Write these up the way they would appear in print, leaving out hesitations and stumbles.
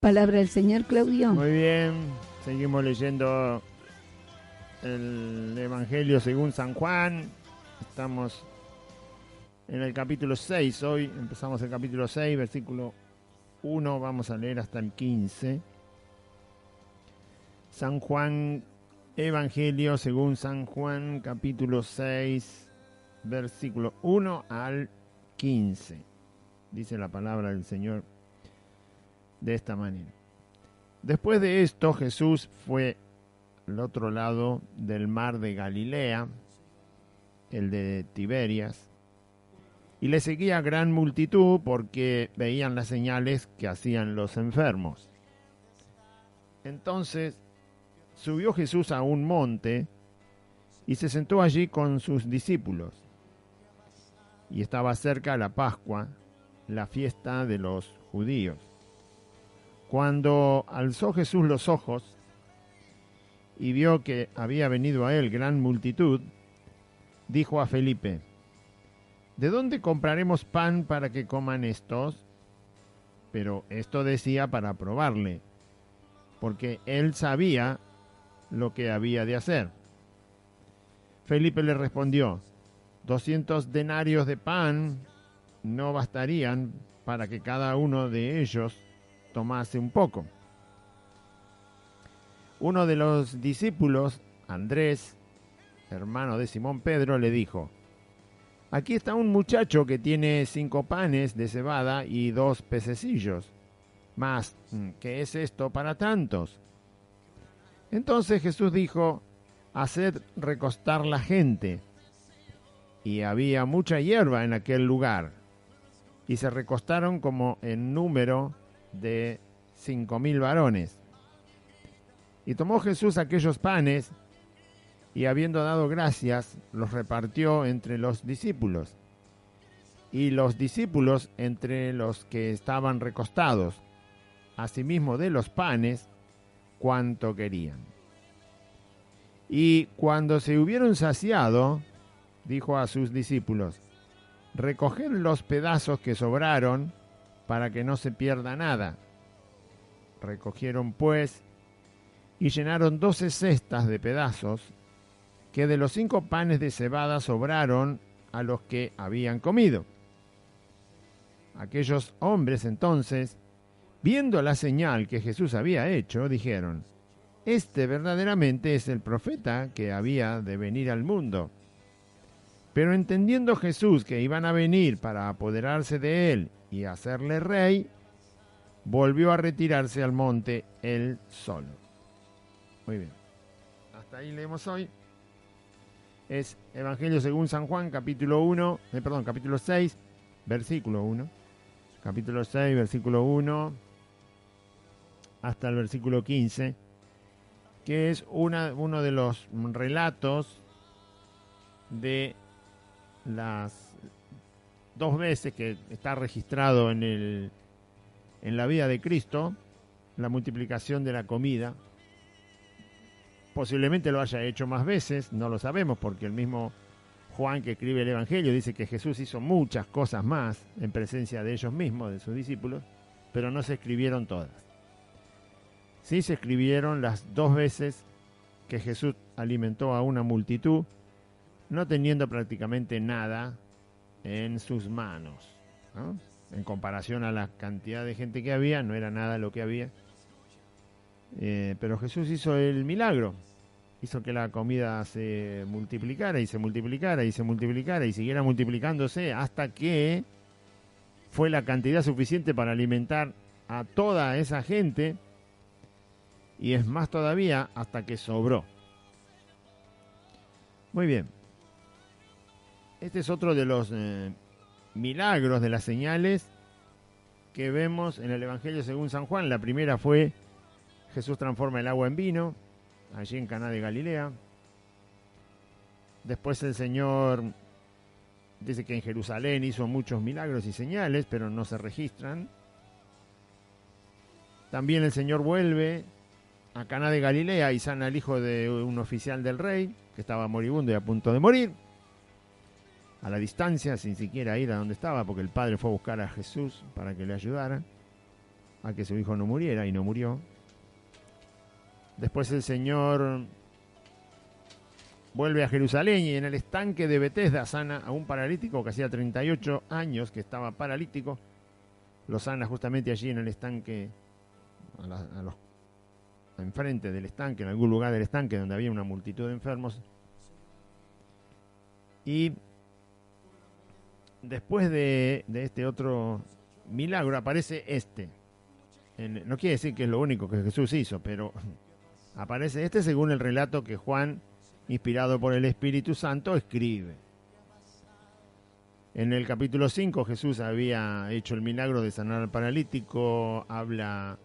Palabra del Señor, Claudio. Muy bien, seguimos leyendo el Evangelio según San Juan. Estamos en el capítulo 6 hoy. Empezamos el capítulo 6, versículo 1. Vamos a leer hasta el 15. San Juan, Evangelio según San Juan, capítulo 6, versículo 1 al 15. Dice la palabra del Señor de esta manera. Después de esto, Jesús fue al otro lado del mar de Galilea, el de Tiberias, y le seguía gran multitud porque veían las señales que hacían los enfermos. Entonces subió Jesús a un monte y se sentó allí con sus discípulos. Y estaba cerca la Pascua, la fiesta de los judíos. Cuando alzó Jesús los ojos y vio que había venido a él gran multitud, dijo a Felipe: ¿de dónde compraremos pan para que coman estos? Pero esto decía para probarle, porque él sabía lo que había de hacer. Felipe le respondió: 200 denarios de pan no bastarían para que cada uno de ellos tomase un poco. Uno de los discípulos, Andrés, hermano de Simón Pedro, le dijo: aquí está un muchacho que tiene 5 panes de cebada y 2 pececillos. Mas, ¿qué es esto para tantos? Entonces Jesús dijo: haced recostar la gente. Y había mucha hierba en aquel lugar, y se recostaron como en número de 5,000 varones. Y tomó Jesús aquellos panes, y habiendo dado gracias, los repartió entre los discípulos, y los discípulos entre los que estaban recostados, asimismo de los panes, cuanto querían. Y cuando se hubieron saciado, dijo a sus discípulos: recoged los pedazos que sobraron, para que no se pierda nada. Recogieron pues, y llenaron 12 cestas de pedazos, que de los 5 panes de cebada sobraron a los que habían comido. Aquellos hombres entonces, viendo la señal que Jesús había hecho, dijeron: este verdaderamente es el profeta que había de venir al mundo. Pero entendiendo Jesús que iban a venir para apoderarse de él y hacerle rey, volvió a retirarse al monte él solo. Muy bien. Hasta ahí leemos hoy. Es Evangelio según San Juan, capítulo 6, versículo 1. Capítulo 6, versículo 1 hasta el versículo 15, que es uno de los relatos de las 2 veces que está registrado en la vida de Cristo, la multiplicación de la comida. Posiblemente lo haya hecho más veces, no lo sabemos, porque el mismo Juan, que escribe el Evangelio, dice que Jesús hizo muchas cosas más en presencia de ellos mismos, de sus discípulos, pero no se escribieron todas. Sí se escribieron las 2 veces que Jesús alimentó a una multitud, no teniendo prácticamente nada en sus manos, ¿no? En comparación a la cantidad de gente que había, no era nada lo que había. Pero Jesús hizo el milagro, hizo que la comida se multiplicara y se multiplicara y se multiplicara y siguiera multiplicándose hasta que fue la cantidad suficiente para alimentar a toda esa gente, y es más todavía, hasta que sobró. Muy bien. Este es otro de los milagros, de las señales que vemos en el Evangelio según San Juan. La primera fue: Jesús transforma el agua en vino, allí en Caná de Galilea. Después el Señor dice que en Jerusalén hizo muchos milagros y señales, pero no se registran. También el Señor vuelve a Caná de Galilea y sana al hijo de un oficial del rey, que estaba moribundo y a punto de morir, a la distancia, sin siquiera ir a donde estaba, porque el padre fue a buscar a Jesús para que le ayudara. a que su hijo no muriera y no murió. Después el Señor vuelve a Jerusalén y en el estanque de Betesda sana a un paralítico que hacía 38 años que estaba paralítico. Lo sana justamente allí en el estanque, enfrente del estanque, en algún lugar del estanque donde había una multitud de enfermos. Y después de este otro milagro aparece este. No quiere decir que es lo único que Jesús hizo, pero aparece este según el relato que Juan, inspirado por el Espíritu Santo, escribe. En el capítulo 5 Jesús había hecho el milagro de sanar al paralítico, habla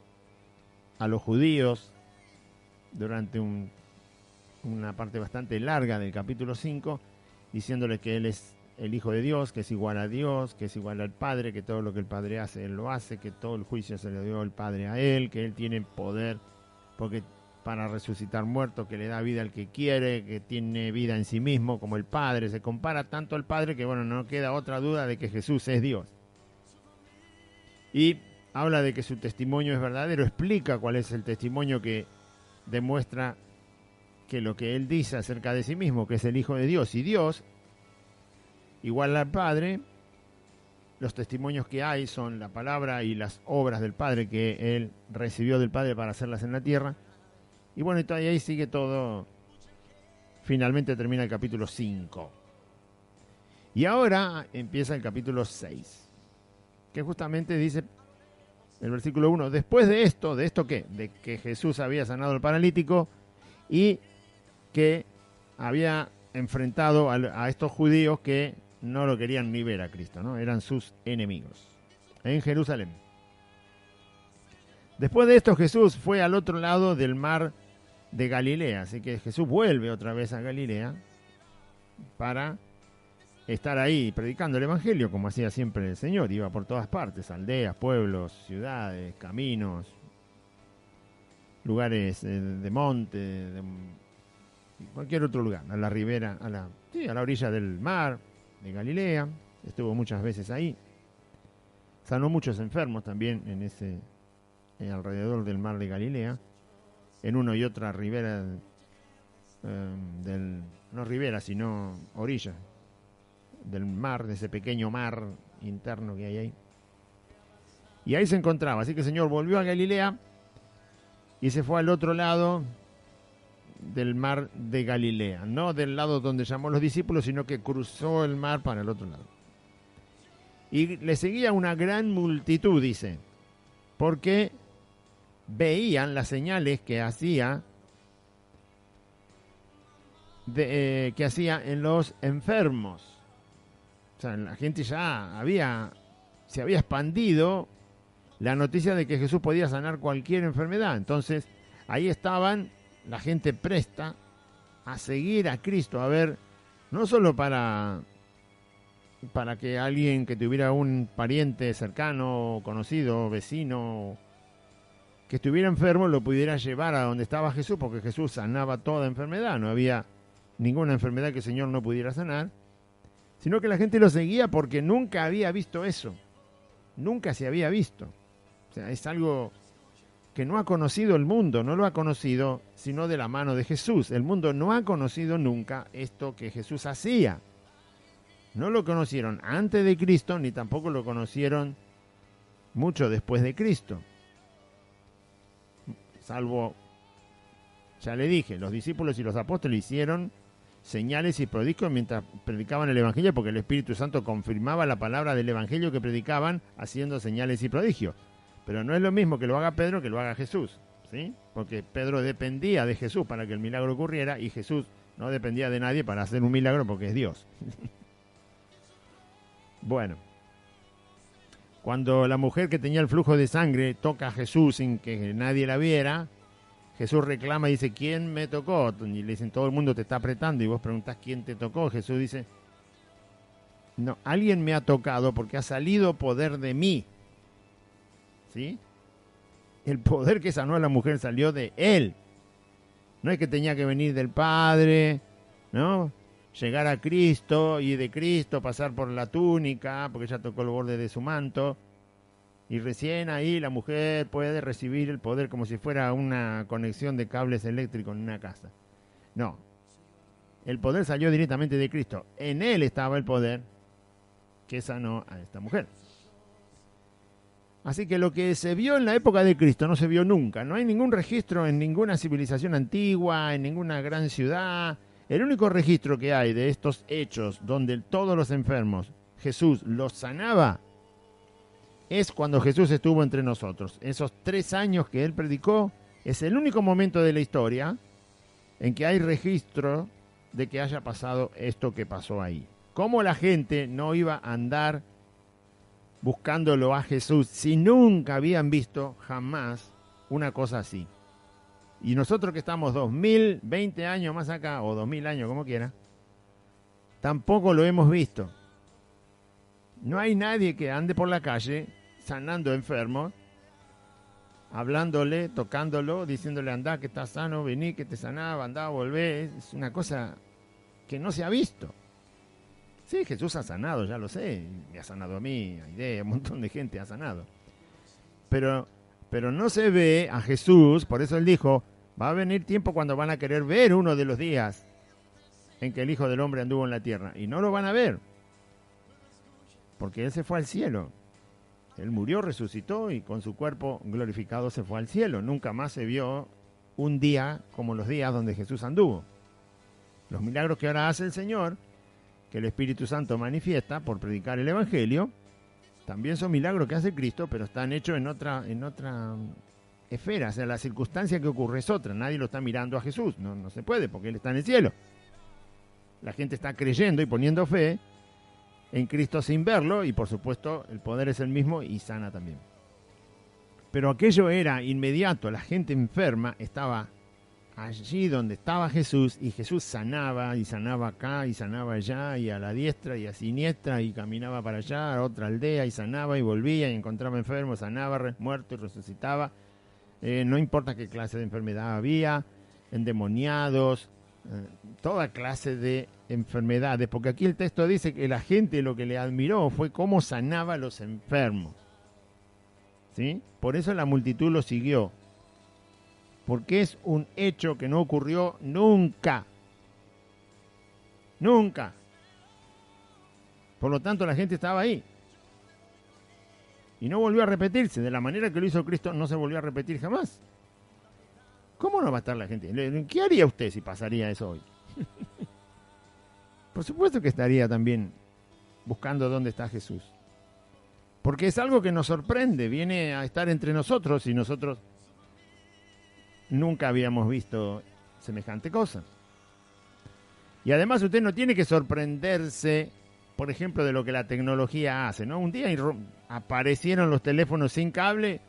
a los judíos durante una parte bastante larga del capítulo 5, diciéndole que Él es el Hijo de Dios, que es igual a Dios, que es igual al Padre, que todo lo que el Padre hace, Él lo hace, que todo el juicio se le dio el Padre a Él, que Él tiene poder para resucitar muertos, que le da vida al que quiere, que tiene vida en sí mismo como el Padre. Se compara tanto al Padre que, bueno, no queda otra duda de que Jesús es Dios. Y habla de que su testimonio es verdadero, explica cuál es el testimonio que demuestra que lo que Él dice acerca de sí mismo, que es el Hijo de Dios, y Dios, igual al Padre, los testimonios que hay son la palabra y las obras del Padre que Él recibió del Padre para hacerlas en la tierra. Y bueno, y ahí sigue todo. Finalmente termina el capítulo 5. Y ahora empieza el capítulo 6, que justamente dice el versículo 1, después de esto qué? De que Jesús había sanado al paralítico y que había enfrentado a estos judíos que no lo querían ni ver a Cristo, ¿no? Eran sus enemigos en Jerusalén. Después de esto Jesús fue al otro lado del mar de Galilea, así que Jesús vuelve otra vez a Galilea para estar ahí predicando el Evangelio, como hacía siempre el Señor. Iba por todas partes, aldeas, pueblos, ciudades, caminos, lugares de monte, de cualquier otro lugar, a la ribera, a la orilla del mar de Galilea. Estuvo muchas veces ahí. Sanó muchos enfermos también alrededor del mar de Galilea, en una y otra ribera no ribera, sino orilla del mar, de ese pequeño mar interno que hay ahí. Y ahí se encontraba. Así que el Señor volvió a Galilea y se fue al otro lado del mar de Galilea. No del lado donde llamó a los discípulos, sino que cruzó el mar para el otro lado. Y le seguía una gran multitud, dice, porque veían las señales que hacía en los enfermos. O sea, la gente ya se había expandido la noticia de que Jesús podía sanar cualquier enfermedad. Entonces, ahí estaban la gente presta a seguir a Cristo, a ver, no solo para que alguien que tuviera un pariente cercano, conocido, vecino, que estuviera enfermo, lo pudiera llevar a donde estaba Jesús, porque Jesús sanaba toda enfermedad, no había ninguna enfermedad que el Señor no pudiera sanar, sino que la gente lo seguía porque nunca había visto eso, nunca se había visto. O sea, es algo que no ha conocido el mundo, no lo ha conocido sino de la mano de Jesús. El mundo no ha conocido nunca esto que Jesús hacía. No lo conocieron antes de Cristo, ni tampoco lo conocieron mucho después de Cristo. Salvo, ya le dije, los discípulos y los apóstoles hicieron señales y prodigios mientras predicaban el Evangelio, porque el Espíritu Santo confirmaba la palabra del Evangelio que predicaban haciendo señales y prodigios. Pero no es lo mismo que lo haga Pedro que lo haga Jesús, ¿sí? Porque Pedro dependía de Jesús para que el milagro ocurriera y Jesús no dependía de nadie para hacer un milagro porque es Dios. Bueno, cuando la mujer que tenía el flujo de sangre toca a Jesús sin que nadie la viera, Jesús reclama y dice, ¿quién me tocó? Y le dicen, todo el mundo te está apretando y vos preguntás, ¿quién te tocó? Jesús dice, no, alguien me ha tocado porque ha salido poder de mí. ¿Sí? El poder que sanó a la mujer salió de Él. No es que tenía que venir del Padre, ¿no? Llegar a Cristo y de Cristo pasar por la túnica, porque ya tocó el borde de su manto, Y recién ahí la mujer puede recibir el poder como si fuera una conexión de cables eléctricos en una casa. No, el poder salió directamente de Cristo. En él estaba el poder que sanó a esta mujer. Así que lo que se vio en la época de Cristo no se vio nunca. No hay ningún registro en ninguna civilización antigua, en ninguna gran ciudad. El único registro que hay de estos hechos donde todos los enfermos Jesús los sanaba es cuando Jesús estuvo entre nosotros. Esos 3 años que él predicó es el único momento de la historia en que hay registro de que haya pasado esto que pasó ahí. ¿Cómo la gente no iba a andar buscándolo a Jesús si nunca habían visto jamás una cosa así? Y nosotros que estamos 2020 años más acá, o 2000 años, como quiera, tampoco lo hemos visto. No hay nadie que ande por la calle sanando enfermos, hablándole, tocándolo, diciéndole andá que estás sano, vení que te sanaba, andá, volvé. Es una cosa que no se ha visto. Sí, Jesús ha sanado, ya lo sé, me ha sanado a mí, a Idea, un montón de gente ha sanado. Pero no se ve a Jesús, por eso él dijo, va a venir tiempo cuando van a querer ver uno de los días en que el Hijo del Hombre anduvo en la tierra, y no lo van a ver, porque él se fue al cielo. Él murió, resucitó y con su cuerpo glorificado se fue al cielo. Nunca más se vio un día como los días donde Jesús anduvo. Los milagros que ahora hace el Señor, que el Espíritu Santo manifiesta por predicar el Evangelio, también son milagros que hace Cristo, pero están hechos en otra esfera. O sea, la circunstancia que ocurre es otra. Nadie lo está mirando a Jesús. No se puede porque Él está en el cielo. La gente está creyendo y poniendo fe en Cristo sin verlo, y por supuesto el poder es el mismo y sana también. Pero aquello era inmediato. La gente enferma estaba allí donde estaba Jesús, y Jesús sanaba, y sanaba acá, y sanaba allá, y a la diestra y a siniestra, y caminaba para allá, a otra aldea, y sanaba, y volvía, y encontraba enfermos, sanaba, muerto y resucitaba. No importa qué clase de enfermedad había, endemoniados, toda clase de enfermedades, porque aquí el texto dice que la gente lo que le admiró fue cómo sanaba a los enfermos. ¿Sí? Por eso la multitud lo siguió, porque es un hecho que no ocurrió nunca. Nunca. Por lo tanto, la gente estaba ahí. Y no volvió a repetirse. De la manera que lo hizo Cristo, no se volvió a repetir jamás. ¿Cómo no va a estar la gente? ¿Qué haría usted si pasaría eso hoy? Por supuesto que estaría también buscando dónde está Jesús. Porque es algo que nos sorprende. Viene a estar entre nosotros y nosotros nunca habíamos visto semejante cosa. Y además usted no tiene que sorprenderse, por ejemplo, de lo que la tecnología hace, ¿no? Un día aparecieron los teléfonos sin cable.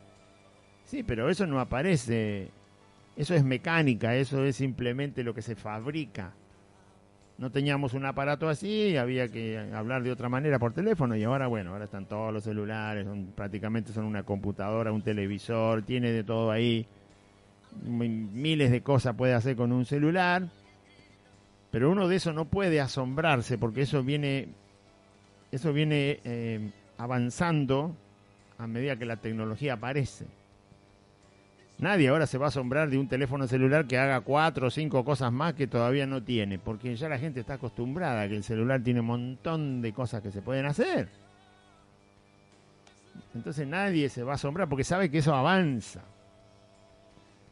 Sí, pero eso no aparece. Eso es mecánica, eso es simplemente lo que se fabrica. No teníamos un aparato así, había que hablar de otra manera por teléfono, y ahora, bueno, ahora están todos los celulares, prácticamente son una computadora, un televisor, tiene de todo ahí. Miles de cosas puede hacer con un celular, pero uno de eso no puede asombrarse, porque eso viene avanzando a medida que la tecnología aparece. Nadie ahora se va a asombrar de un teléfono celular que haga 4 o 5 cosas más que todavía no tiene, porque ya la gente está acostumbrada a que el celular tiene un montón de cosas que se pueden hacer. Entonces nadie se va a asombrar porque sabe que eso avanza.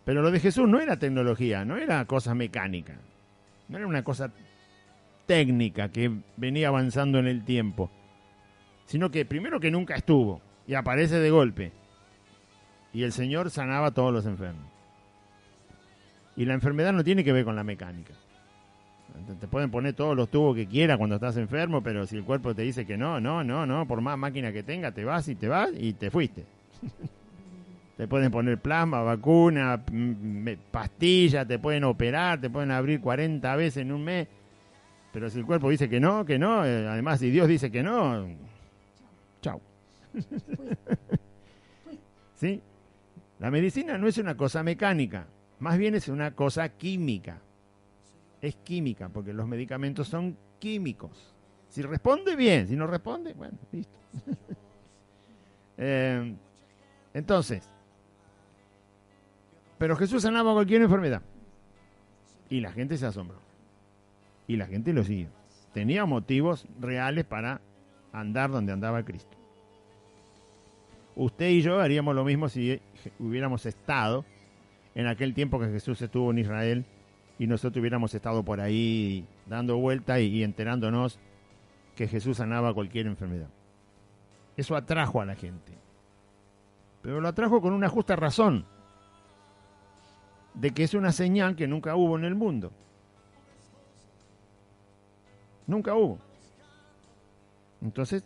Pero lo de Jesús no era tecnología, no era cosa mecánica, no era una cosa técnica que venía avanzando en el tiempo, sino que primero que nunca estuvo y aparece de golpe. Y el Señor sanaba a todos los enfermos. Y la enfermedad no tiene que ver con la mecánica. Te pueden poner todos los tubos que quieras cuando estás enfermo, pero si el cuerpo te dice que no, por más máquina que tenga, te vas y te fuiste. Te pueden poner plasma, vacuna, pastillas, te pueden operar, te pueden abrir 40 veces en un mes. Pero si el cuerpo dice que no, además si Dios dice que no, chau. ¿Sí? La medicina no es una cosa mecánica, más bien es una cosa química. Es química, porque los medicamentos son químicos. Si responde, bien. Si no responde, bueno, listo. Entonces, pero Jesús sanaba cualquier enfermedad. Y la gente se asombró. Y la gente lo siguió. Tenía motivos reales para andar donde andaba Cristo. Usted y yo haríamos lo mismo si hubiéramos estado en aquel tiempo que Jesús estuvo en Israel y nosotros hubiéramos estado por ahí dando vuelta y enterándonos que Jesús sanaba cualquier enfermedad. Eso atrajo a la gente. Pero lo atrajo con una justa razón, de que es una señal que nunca hubo en el mundo. Nunca hubo. Entonces,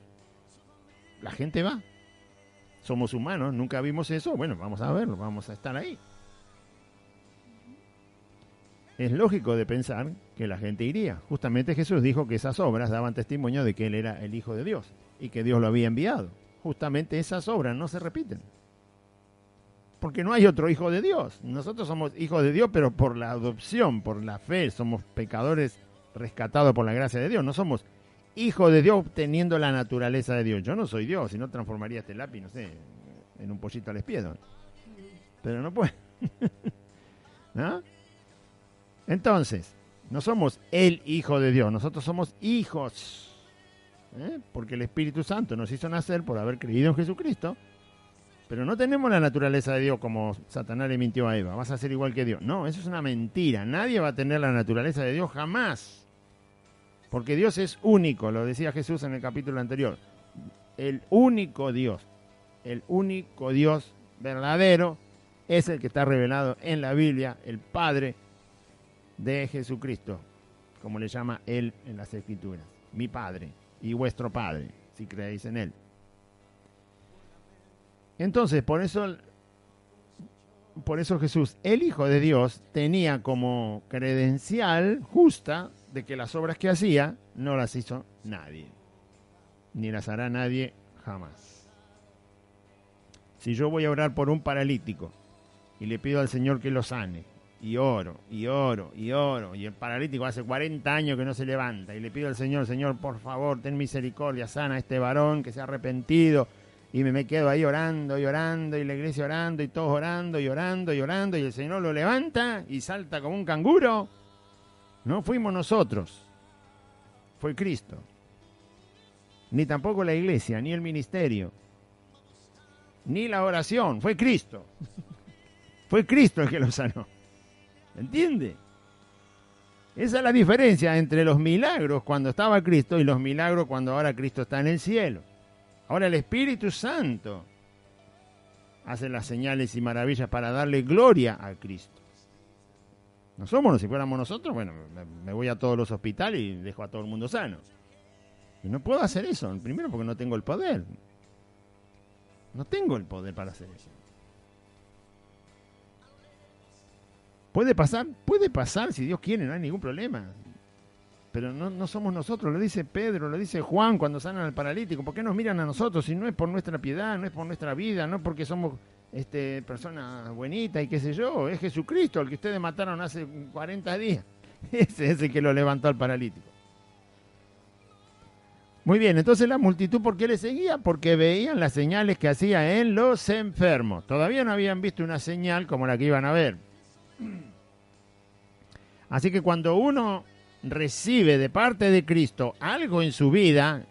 la gente va. Somos humanos, nunca vimos eso. Bueno, vamos a verlo, vamos a estar ahí. Es lógico de pensar que la gente iría. Justamente Jesús dijo que esas obras daban testimonio de que Él era el Hijo de Dios y que Dios lo había enviado. Justamente esas obras no se repiten. Porque no hay otro Hijo de Dios. Nosotros somos hijos de Dios, pero por la adopción, por la fe. Somos pecadores rescatados por la gracia de Dios. No somos hijos de Dios obteniendo la naturaleza de Dios. Yo no soy Dios, si no transformaría este lápiz, no sé, en un pollito al espiedo. Pero no puede. ¿No? Entonces, no somos el Hijo de Dios, nosotros somos hijos. Porque el Espíritu Santo nos hizo nacer por haber creído en Jesucristo. Pero no tenemos la naturaleza de Dios como Satanás le mintió a Eva. Vas a ser igual que Dios. No, eso es una mentira. Nadie va a tener la naturaleza de Dios jamás. Porque Dios es único, lo decía Jesús en el capítulo anterior. El único Dios verdadero, es el que está revelado en la Biblia, el Padre de Jesucristo, como le llama Él en las Escrituras. Mi Padre y vuestro Padre, si creéis en Él. Entonces, por eso Jesús, el Hijo de Dios, tenía como credencial justa de que las obras que hacía no las hizo nadie, ni las hará nadie jamás. Si yo voy a orar por un paralítico y le pido al Señor que lo sane, y oro, y el paralítico hace 40 años que no se levanta, y le pido al Señor, Señor, por favor, ten misericordia, sana a este varón que se ha arrepentido, y me quedo ahí orando, y la iglesia orando, y todos orando, y el Señor lo levanta y salta como un canguro. No fuimos nosotros, fue Cristo. Ni tampoco la iglesia, ni el ministerio, ni la oración, fue Cristo. Fue Cristo el que lo sanó. ¿Entiende? Esa es la diferencia entre los milagros cuando estaba Cristo y los milagros cuando ahora Cristo está en el cielo. Ahora el Espíritu Santo hace las señales y maravillas para darle gloria a Cristo. No somos, si fuéramos nosotros, bueno, me voy a todos los hospitales y dejo a todo el mundo sano. Y no puedo hacer eso, primero porque no tengo el poder. No tengo el poder para hacer eso. ¿Puede pasar si Dios quiere, no hay ningún problema. Pero no somos nosotros, lo dice Pedro, lo dice Juan cuando sanan al paralítico. ¿Por qué nos miran a nosotros si no es por nuestra piedad, no es por nuestra vida, no es porque somos personas buenitas y qué sé yo? Es Jesucristo el que ustedes mataron hace 40 días. Ese es el que lo levantó al paralítico. Muy bien, entonces la multitud, ¿por qué le seguía? Porque veían las señales que hacía en los enfermos. Todavía no habían visto una señal como la que iban a ver. Así que cuando uno recibe de parte de Cristo algo en su vida,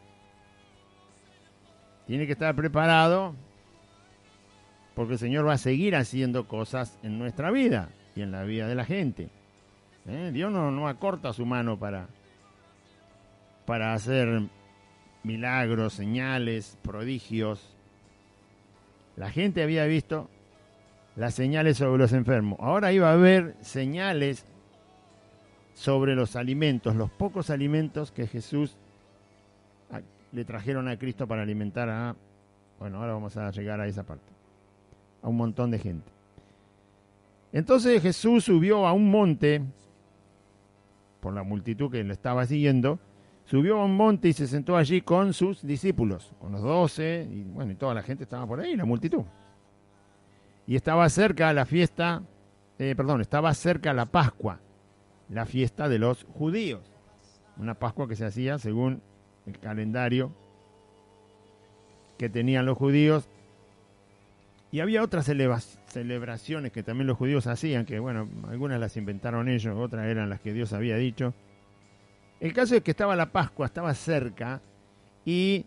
tiene que estar preparado porque el Señor va a seguir haciendo cosas en nuestra vida y en la vida de la gente. Dios no acorta su mano para hacer milagros, señales, prodigios. La gente había visto las señales sobre los enfermos. Ahora iba a haber señales sobre los alimentos, los pocos alimentos que Jesús le trajeron a Cristo para alimentar a... Bueno, ahora vamos a llegar a esa parte. A un montón de gente. Entonces Jesús subió a un monte, por la multitud que lo estaba siguiendo, subió a un monte y se sentó allí con sus discípulos, con los 12, y bueno, y toda la gente estaba por ahí, la multitud. Y estaba cerca la fiesta, estaba cerca la Pascua, la fiesta de los judíos. Una Pascua que se hacía según el calendario que tenían los judíos Y había otras celebraciones que también los judíos hacían, que bueno, algunas las inventaron ellos, otras eran las que Dios había dicho. El caso es que estaba la Pascua, estaba cerca, y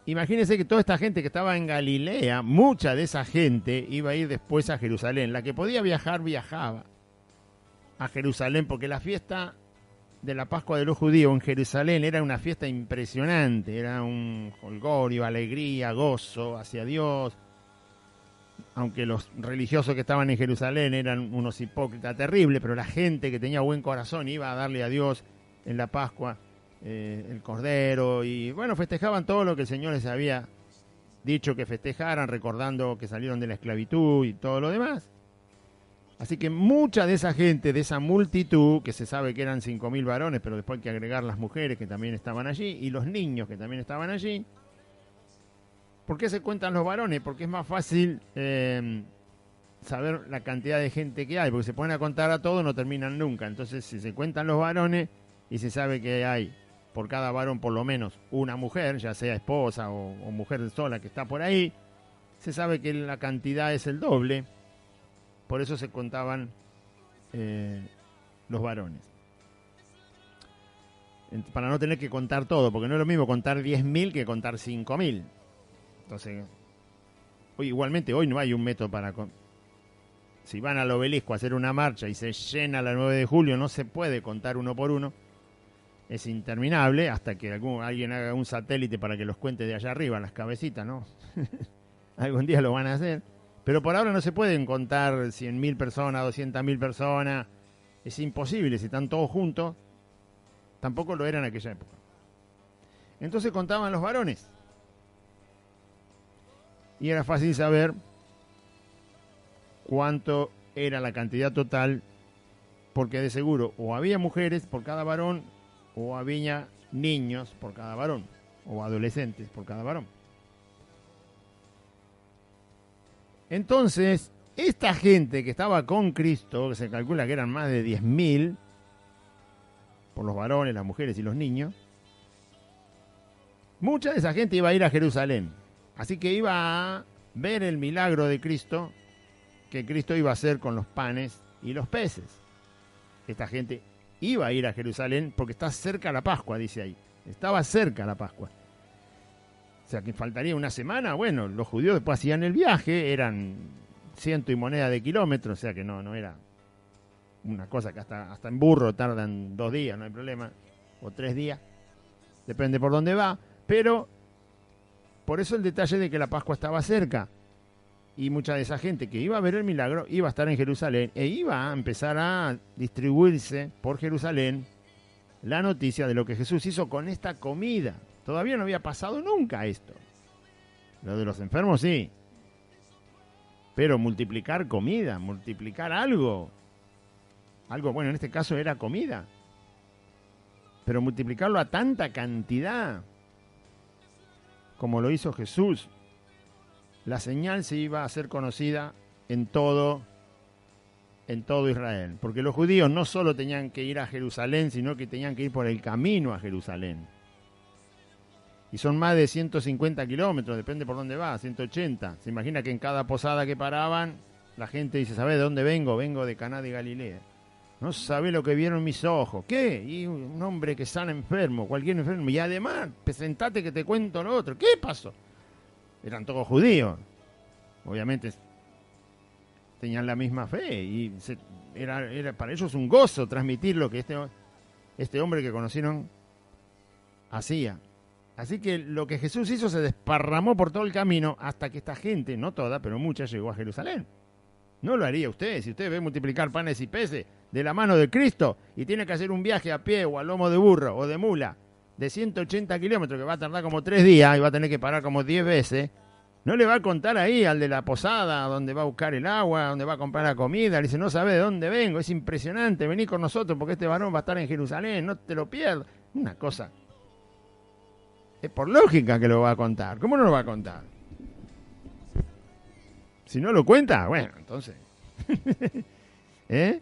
imagínense que toda esta gente que estaba en Galilea, mucha de esa gente iba a ir después a Jerusalén. La que podía viajar, viajaba a Jerusalén, porque la fiesta de la Pascua de los judíos en Jerusalén era una fiesta impresionante, era un jolgorio, alegría, gozo hacia Dios. Aunque los religiosos que estaban en Jerusalén eran unos hipócritas terribles, pero la gente que tenía buen corazón iba a darle a Dios en la Pascua el cordero, y bueno, festejaban todo lo que el Señor les había dicho que festejaran, recordando que salieron de la esclavitud y todo lo demás. Así que mucha de esa gente, de esa multitud, que se sabe que eran 5.000 varones, pero después hay que agregar las mujeres que también estaban allí, y los niños que también estaban allí. ¿Por qué se cuentan los varones? Porque es más fácil saber la cantidad de gente que hay, porque se ponen a contar a todos, no terminan nunca. Entonces, si se cuentan los varones y se sabe que hay por cada varón por lo menos una mujer, ya sea esposa o mujer sola que está por ahí, se sabe que la cantidad es el doble. Por eso se contaban los varones. Para no tener que contar todo, porque no es lo mismo contar 10.000 que contar 5.000. Entonces, igualmente hoy no hay un método para... Si van al obelisco a hacer una marcha y se llena la 9 de julio, no se puede contar uno por uno. Es interminable hasta que alguien haga un satélite para que los cuente de allá arriba, las cabecitas, ¿no? Algún día lo van a hacer. Pero por ahora no se pueden contar 100.000 personas, 200.000 personas. Es imposible, si están todos juntos. Tampoco lo era en aquella época. Entonces contaban los varones. Y era fácil saber cuánto era la cantidad total, porque de seguro o había mujeres por cada varón, o había niños por cada varón, o adolescentes por cada varón. Entonces, esta gente que estaba con Cristo, que se calcula que eran más de 10.000, por los varones, las mujeres y los niños, mucha de esa gente iba a ir a Jerusalén. Así que iba a ver el milagro de Cristo, que Cristo iba a hacer con los panes y los peces. Esta gente iba a ir a Jerusalén porque está cerca la Pascua, dice ahí. Estaba cerca la Pascua. O sea, que faltaría una semana. Bueno, los judíos después hacían el viaje, eran 100 y moneda de kilómetros, o sea que no era una cosa que hasta en burro tardan 2 días, no hay problema, o 3 días, depende por dónde va, pero por eso el detalle de que la Pascua estaba cerca, y mucha de esa gente que iba a ver el milagro iba a estar en Jerusalén, e iba a empezar a distribuirse por Jerusalén la noticia de lo que Jesús hizo con esta comida. Todavía no había pasado nunca esto. Lo de los enfermos sí. Pero multiplicar comida, multiplicar algo, bueno, en este caso era comida. Pero multiplicarlo a tanta cantidad como lo hizo Jesús, la señal se iba a hacer conocida en todo Israel. Porque los judíos no solo tenían que ir a Jerusalén, sino que tenían que ir por el camino a Jerusalén. Y son más de 150 kilómetros, depende por dónde va, 180. Se imagina que en cada posada que paraban, la gente dice, ¿sabe de dónde vengo? Vengo de Caná de Galilea. No sabe lo que vieron mis ojos. ¿Qué? Y un hombre que sana enfermo, cualquier enfermo. Y además, presentate que te cuento lo otro. ¿Qué pasó? Eran todos judíos. Obviamente tenían la misma fe. Y era para ellos un gozo transmitir lo que este hombre que conocieron hacía. Así que lo que Jesús hizo se desparramó por todo el camino hasta que esta gente, no toda, pero mucha, llegó a Jerusalén. No lo haría usted. Si usted ve multiplicar panes y peces de la mano de Cristo y tiene que hacer un viaje a pie o a lomo de burro o de mula de 180 kilómetros que va a tardar como 3 días y va a tener que parar como 10 veces, no le va a contar ahí al de la posada donde va a buscar el agua, donde va a comprar la comida. Le dice, no sabe de dónde vengo, es impresionante, vení con nosotros porque este varón va a estar en Jerusalén, no te lo pierdas. Una cosa. Es por lógica que lo va a contar. ¿Cómo no lo va a contar? Si no lo cuenta, bueno, entonces... Es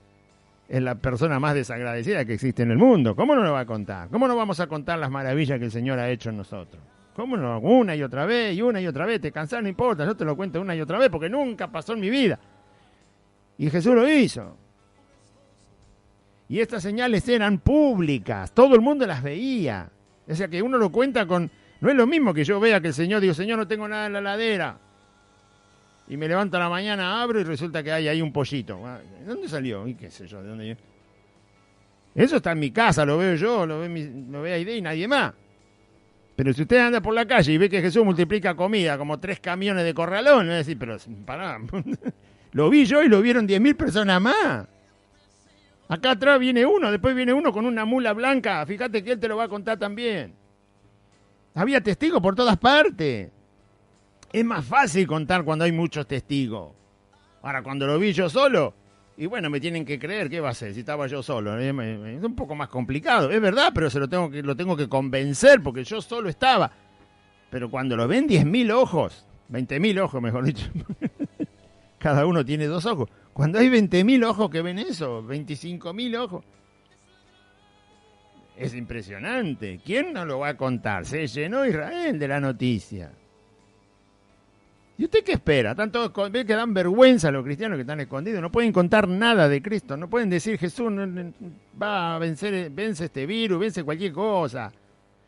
la persona más desagradecida que existe en el mundo. ¿Cómo no lo va a contar? ¿Cómo no vamos a contar las maravillas que el Señor ha hecho en nosotros? ¿Cómo no? Una y otra vez, y una y otra vez. Te cansás, no importa, yo te lo cuento una y otra vez porque nunca pasó en mi vida. Y Jesús lo hizo. Y estas señales eran públicas, todo el mundo las veía. O sea que uno lo cuenta con... No es lo mismo que yo vea que el Señor, digo, Señor, no tengo nada en la heladera. Y me levanto a la mañana, abro y resulta que hay ahí un pollito. ¿De dónde salió? Y qué sé yo, ¿de dónde viene? Eso está en mi casa, lo veo yo, lo ve Aide y nadie más. Pero si usted anda por la calle y ve que Jesús multiplica comida como 3 camiones de corralón, le va a decir, pero pará, lo vi yo y lo vieron 10.000 personas más. Acá atrás viene uno, después viene uno con una mula blanca, fíjate que él te lo va a contar también. Había testigos por todas partes. Es más fácil contar cuando hay muchos testigos. Ahora, cuando lo vi yo solo, y bueno, me tienen que creer, ¿qué va a ser si estaba yo solo? Es un poco más complicado, es verdad, pero lo tengo que convencer porque yo solo estaba. Pero cuando lo ven 10.000 ojos, 20.000 ojos mejor dicho, cada uno tiene 2 ojos. Cuando hay 20.000 ojos que ven eso, 25.000 ojos, es impresionante. ¿Quién no lo va a contar? Se llenó Israel de la noticia. ¿Y usted qué espera? Ve que dan vergüenza a los cristianos que están escondidos. No pueden contar nada de Cristo. No pueden decir Jesús va a vence este virus, vence cualquier cosa.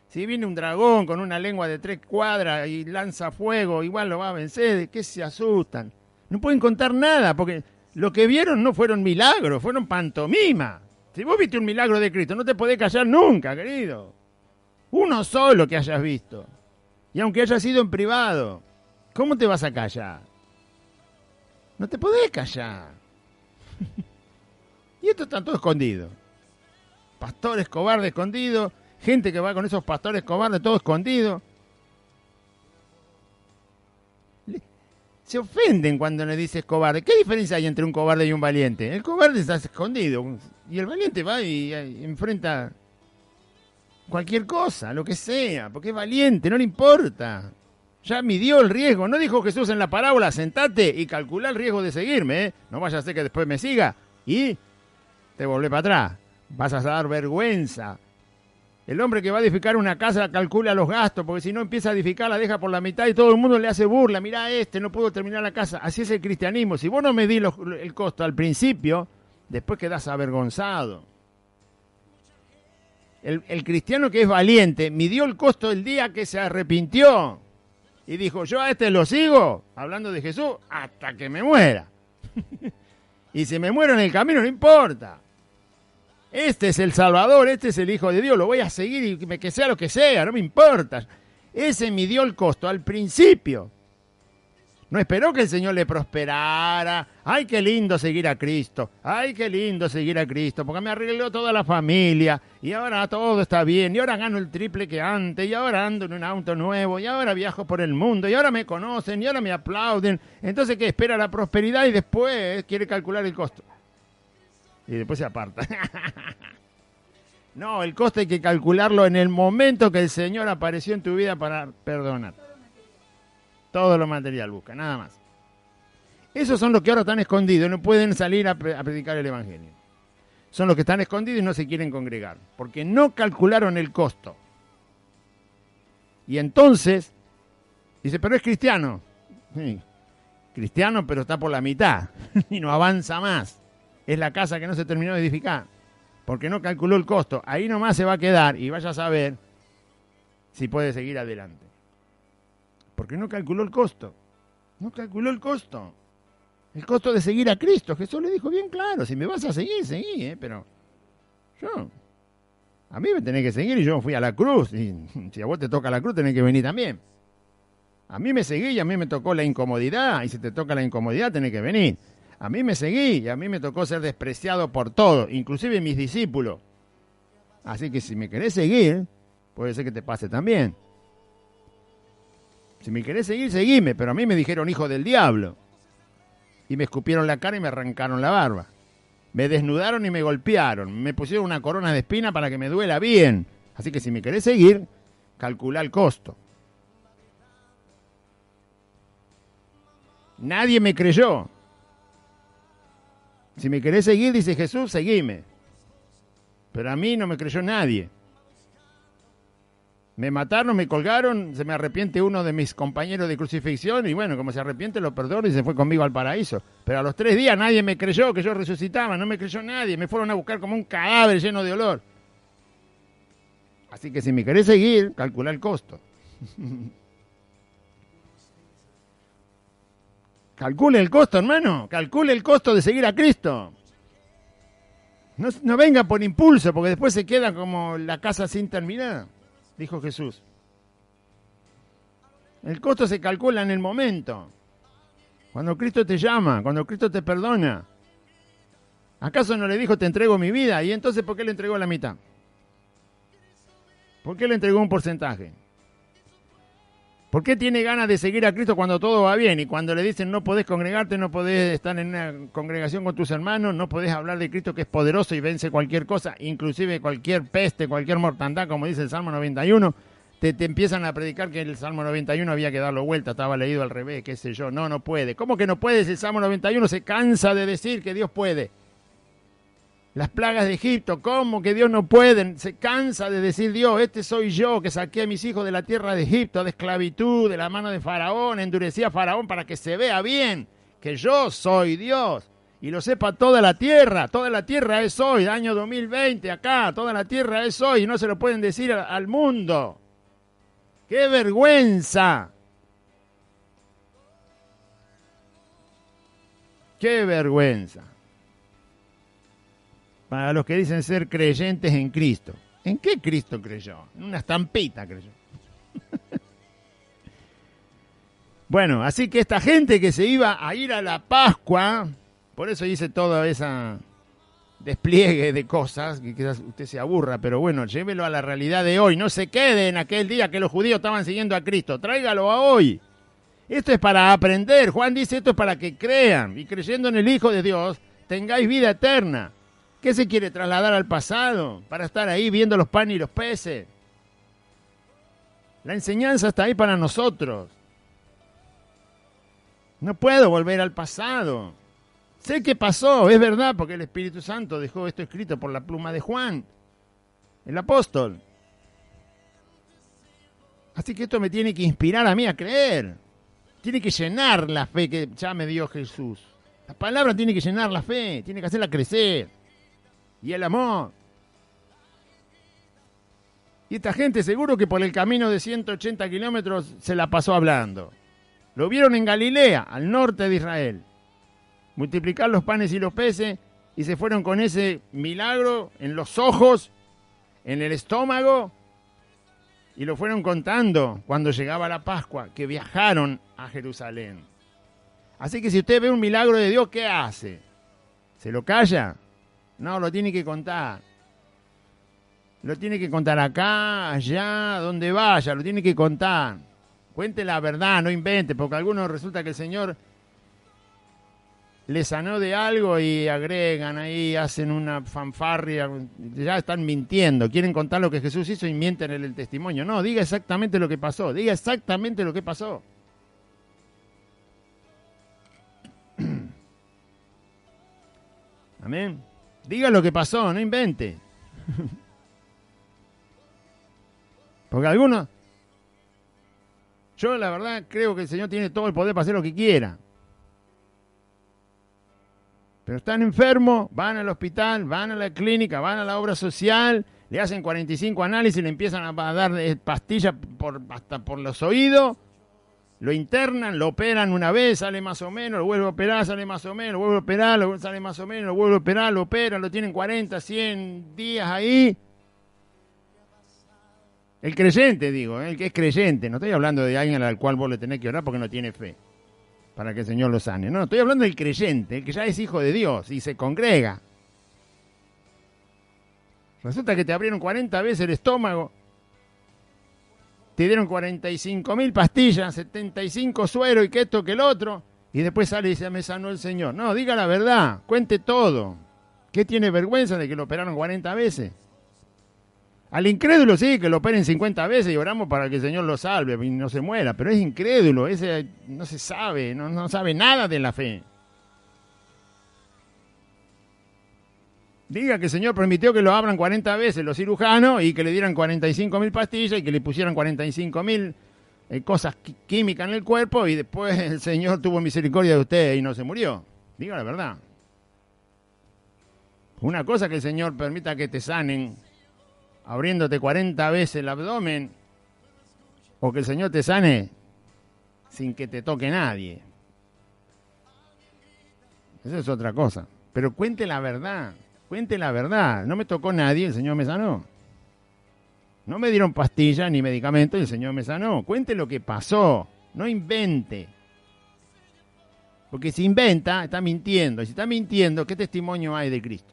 Si viene un dragón con una lengua de 3 cuadras y lanza fuego, igual lo va a vencer. ¿De qué se asustan? No pueden contar nada porque lo que vieron no fueron milagros, fueron pantomima. Si vos viste un milagro de Cristo, no te podés callar nunca, querido. Uno solo que hayas visto. Y aunque haya sido en privado. ¿Cómo te vas a callar? No te podés callar. Y esto está todo escondido. Pastores cobardes escondidos, gente que va con esos pastores cobardes todo escondido. Se ofenden cuando le dices cobarde. ¿Qué diferencia hay entre un cobarde y un valiente? El cobarde está escondido y el valiente va y enfrenta cualquier cosa, lo que sea, porque es valiente, no le importa. Ya midió el riesgo. ¿No dijo Jesús en la parábola, sentate y calcula el riesgo de seguirme? No vaya a ser que después me siga y te volvés para atrás. Vas a dar vergüenza. El hombre que va a edificar una casa calcula los gastos, porque si no empieza a edificar la deja por la mitad y todo el mundo le hace burla. Mirá no puedo terminar la casa. Así es el cristianismo. Si vos no medís el costo al principio, después quedás avergonzado. El cristiano que es valiente midió el costo el día que se arrepintió. Y dijo, yo a este lo sigo, hablando de Jesús, hasta que me muera. Y si me muero en el camino, no importa. Este es el Salvador, este es el Hijo de Dios, lo voy a seguir y que sea lo que sea, no me importa. Ese midió el costo al principio. No esperó que el Señor le prosperara. ¡Ay, qué lindo seguir a Cristo! ¡Ay, qué lindo seguir a Cristo! Porque me arregló toda la familia. Y ahora todo está bien. Y ahora gano el triple que antes. Y ahora ando en un auto nuevo. Y ahora viajo por el mundo. Y ahora me conocen. Y ahora me aplauden. Entonces, ¿qué? Espera la prosperidad y después quiere calcular el costo. Y después se aparta. No, el costo hay que calcularlo en el momento que el Señor apareció en tu vida para perdonar. Todo lo material busca, nada más. Esos son los que ahora están escondidos, no pueden salir a predicar el Evangelio. Son los que están escondidos y no se quieren congregar, porque no calcularon el costo. Y entonces, dice, pero es cristiano. Sí, cristiano, pero está por la mitad y no avanza más. Es la casa que no se terminó de edificar, porque no calculó el costo. Ahí nomás se va a quedar y vaya a saber si puede seguir adelante. Porque no calculó el costo. No calculó el costo. El costo de seguir a Cristo. Jesús le dijo bien claro, si me vas a seguir, seguí, pero a mí me tenés que seguir y yo fui a la cruz. Y si a vos te toca la cruz, tenés que venir también. A mí me seguí y a mí me tocó la incomodidad. Y si te toca la incomodidad, tenés que venir. A mí me seguí y a mí me tocó ser despreciado por todos, inclusive mis discípulos. Así que si me querés seguir, puede ser que te pase también. Si me querés seguir, seguime, pero a mí me dijeron hijo del diablo. Y me escupieron la cara y me arrancaron la barba. Me desnudaron y me golpearon. Me pusieron una corona de espina para que me duela bien. Así que si me querés seguir, calcula el costo. Nadie me creyó. Si me querés seguir, dice Jesús, seguime. Pero a mí no me creyó nadie. Me mataron, me colgaron, se me arrepiente uno de mis compañeros de crucifixión y bueno, como se arrepiente lo perdono y se fue conmigo al paraíso. Pero a los 3 días nadie me creyó que yo resucitaba, no me creyó nadie, me fueron a buscar como un cadáver lleno de olor. Así que si me querés seguir, calcula el costo. Calcule el costo, hermano, calcule el costo de seguir a Cristo. No venga por impulso, porque después se queda como la casa sin terminar, dijo Jesús. El costo se calcula en el momento. Cuando Cristo te llama, cuando Cristo te perdona. ¿Acaso no le dijo, te entrego mi vida? ¿Y entonces por qué le entregó la mitad? ¿Por qué le entregó un porcentaje? ¿Por qué tiene ganas de seguir a Cristo cuando todo va bien? Y cuando le dicen no podés congregarte, no podés estar en una congregación con tus hermanos, no podés hablar de Cristo que es poderoso y vence cualquier cosa, inclusive cualquier peste, cualquier mortandad, como dice el Salmo 91, te empiezan a predicar que el Salmo 91 había que darlo vuelta, estaba leído al revés, qué sé yo. No puede. ¿Cómo que no puede si el Salmo 91 se cansa de decir que Dios puede? Las plagas de Egipto, ¿cómo que Dios no puede? Se cansa de decir Dios, este soy yo que saqué a mis hijos de la tierra de Egipto, de esclavitud, de la mano de Faraón, endurecí a Faraón para que se vea bien que yo soy Dios y lo sepa toda la tierra es hoy, año 2020 acá, toda la tierra es hoy y no se lo pueden decir al mundo. ¡Qué vergüenza! ¡Qué vergüenza! Para los que dicen ser creyentes en Cristo. ¿En qué Cristo creyó? En una estampita creyó. Bueno, así que esta gente que se iba a ir a la Pascua, por eso hice todo ese despliegue de cosas, que quizás usted se aburra, pero bueno, llévelo a la realidad de hoy. No se quede en aquel día que los judíos estaban siguiendo a Cristo. Tráigalo a hoy. Esto es para aprender. Juan dice esto es para que crean y creyendo en el Hijo de Dios tengáis vida eterna. ¿Qué se quiere trasladar al pasado para estar ahí viendo los panes y los peces? La enseñanza está ahí para nosotros. No puedo volver al pasado. Sé que pasó, es verdad, porque el Espíritu Santo dejó esto escrito por la pluma de Juan, el apóstol. Así que esto me tiene que inspirar a mí a creer. Tiene que llenar la fe que ya me dio Jesús. La palabra tiene que llenar la fe, tiene que hacerla crecer. Y el amor. Y esta gente seguro que por el camino de 180 kilómetros se la pasó hablando. Lo vieron en Galilea, al norte de Israel. Multiplicar los panes y los peces y se fueron con ese milagro en los ojos, en el estómago y lo fueron contando cuando llegaba la Pascua, que viajaron a Jerusalén. Así que si usted ve un milagro de Dios, ¿qué hace? ¿Se lo calla? No, lo tiene que contar. Lo tiene que contar acá, allá, donde vaya, lo tiene que contar. Cuente la verdad, no invente, porque a algunos resulta que el Señor le sanó de algo y agregan ahí, hacen una fanfarria, ya están mintiendo, quieren contar lo que Jesús hizo y mienten en el testimonio. No, diga exactamente lo que pasó, diga exactamente lo que pasó. Amén. Diga lo que pasó, no invente. Porque algunos, yo la verdad creo que el Señor tiene todo el poder para hacer lo que quiera. Pero están enfermos, van al hospital, van a la clínica, van a la obra social, le hacen 45 análisis, le empiezan a dar pastillas hasta por los oídos, lo internan, lo operan una vez, sale más o menos, lo vuelve a operar, sale más o menos, lo vuelve a operar, sale más o menos, lo vuelve a operar, lo operan, lo tienen 40, 100 días ahí. El creyente, digo, el que es creyente, no estoy hablando de alguien al cual vos le tenés que orar porque no tiene fe, para que el Señor lo sane. No, estoy hablando del creyente, el que ya es hijo de Dios y se congrega. Resulta que te abrieron 40 veces el estómago, te dieron 45.000 pastillas, 75 sueros y que esto que el otro, y después sale y dice, me sanó el Señor. No, diga la verdad, cuente todo. ¿Qué tiene vergüenza de que lo operaron 40 veces? Al incrédulo sí, que lo operen 50 veces y oramos para que el Señor lo salve y no se muera, pero es incrédulo, ese no se sabe, no sabe nada de la fe. Diga que el Señor permitió que lo abran 40 veces los cirujanos y que le dieran 45.000 pastillas y que le pusieran 45.000 cosas químicas en el cuerpo y después el Señor tuvo misericordia de usted y no se murió. Diga la verdad. Una cosa que el Señor permita que te sanen abriéndote 40 veces el abdomen o que el Señor te sane sin que te toque nadie. Esa es otra cosa. Pero cuente la verdad. Cuente la verdad. No me tocó nadie, el Señor me sanó. No me dieron pastillas ni medicamentos y el Señor me sanó. Cuente lo que pasó. No invente. Porque si inventa, está mintiendo. Y si está mintiendo, ¿qué testimonio hay de Cristo?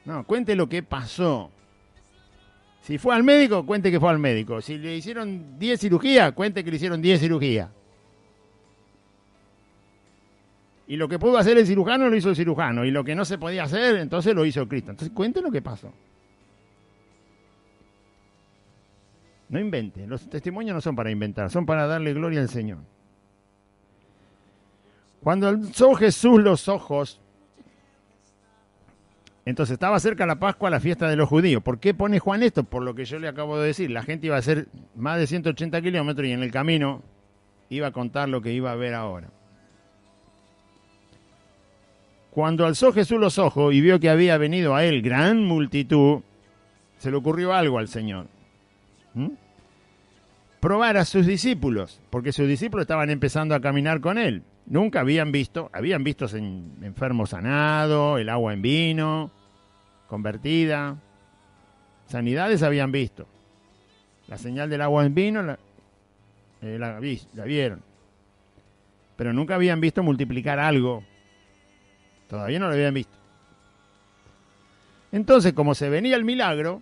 No, cuente lo que pasó. Si fue al médico, cuente que fue al médico. Si le hicieron 10 cirugías, cuente que le hicieron 10 cirugías. Y lo que pudo hacer el cirujano, lo hizo el cirujano. Y lo que no se podía hacer, entonces lo hizo Cristo. Entonces cuente lo que pasó. No invente. Los testimonios no son para inventar, son para darle gloria al Señor. Cuando alzó Jesús los ojos, entonces estaba cerca la Pascua, la fiesta de los judíos. ¿Por qué pone Juan esto? Por lo que yo le acabo de decir. La gente iba a hacer más de 180 kilómetros y en el camino iba a contar lo que iba a ver ahora. Cuando alzó Jesús los ojos y vio que había venido a él gran multitud, se le ocurrió algo al Señor. Probar a sus discípulos, porque sus discípulos estaban empezando a caminar con él. Nunca habían visto enfermos sanados, el agua en vino, convertida. Sanidades habían visto. La señal del agua en vino la vieron. Pero nunca habían visto multiplicar algo. Todavía no lo habían visto. Entonces, como se venía el milagro,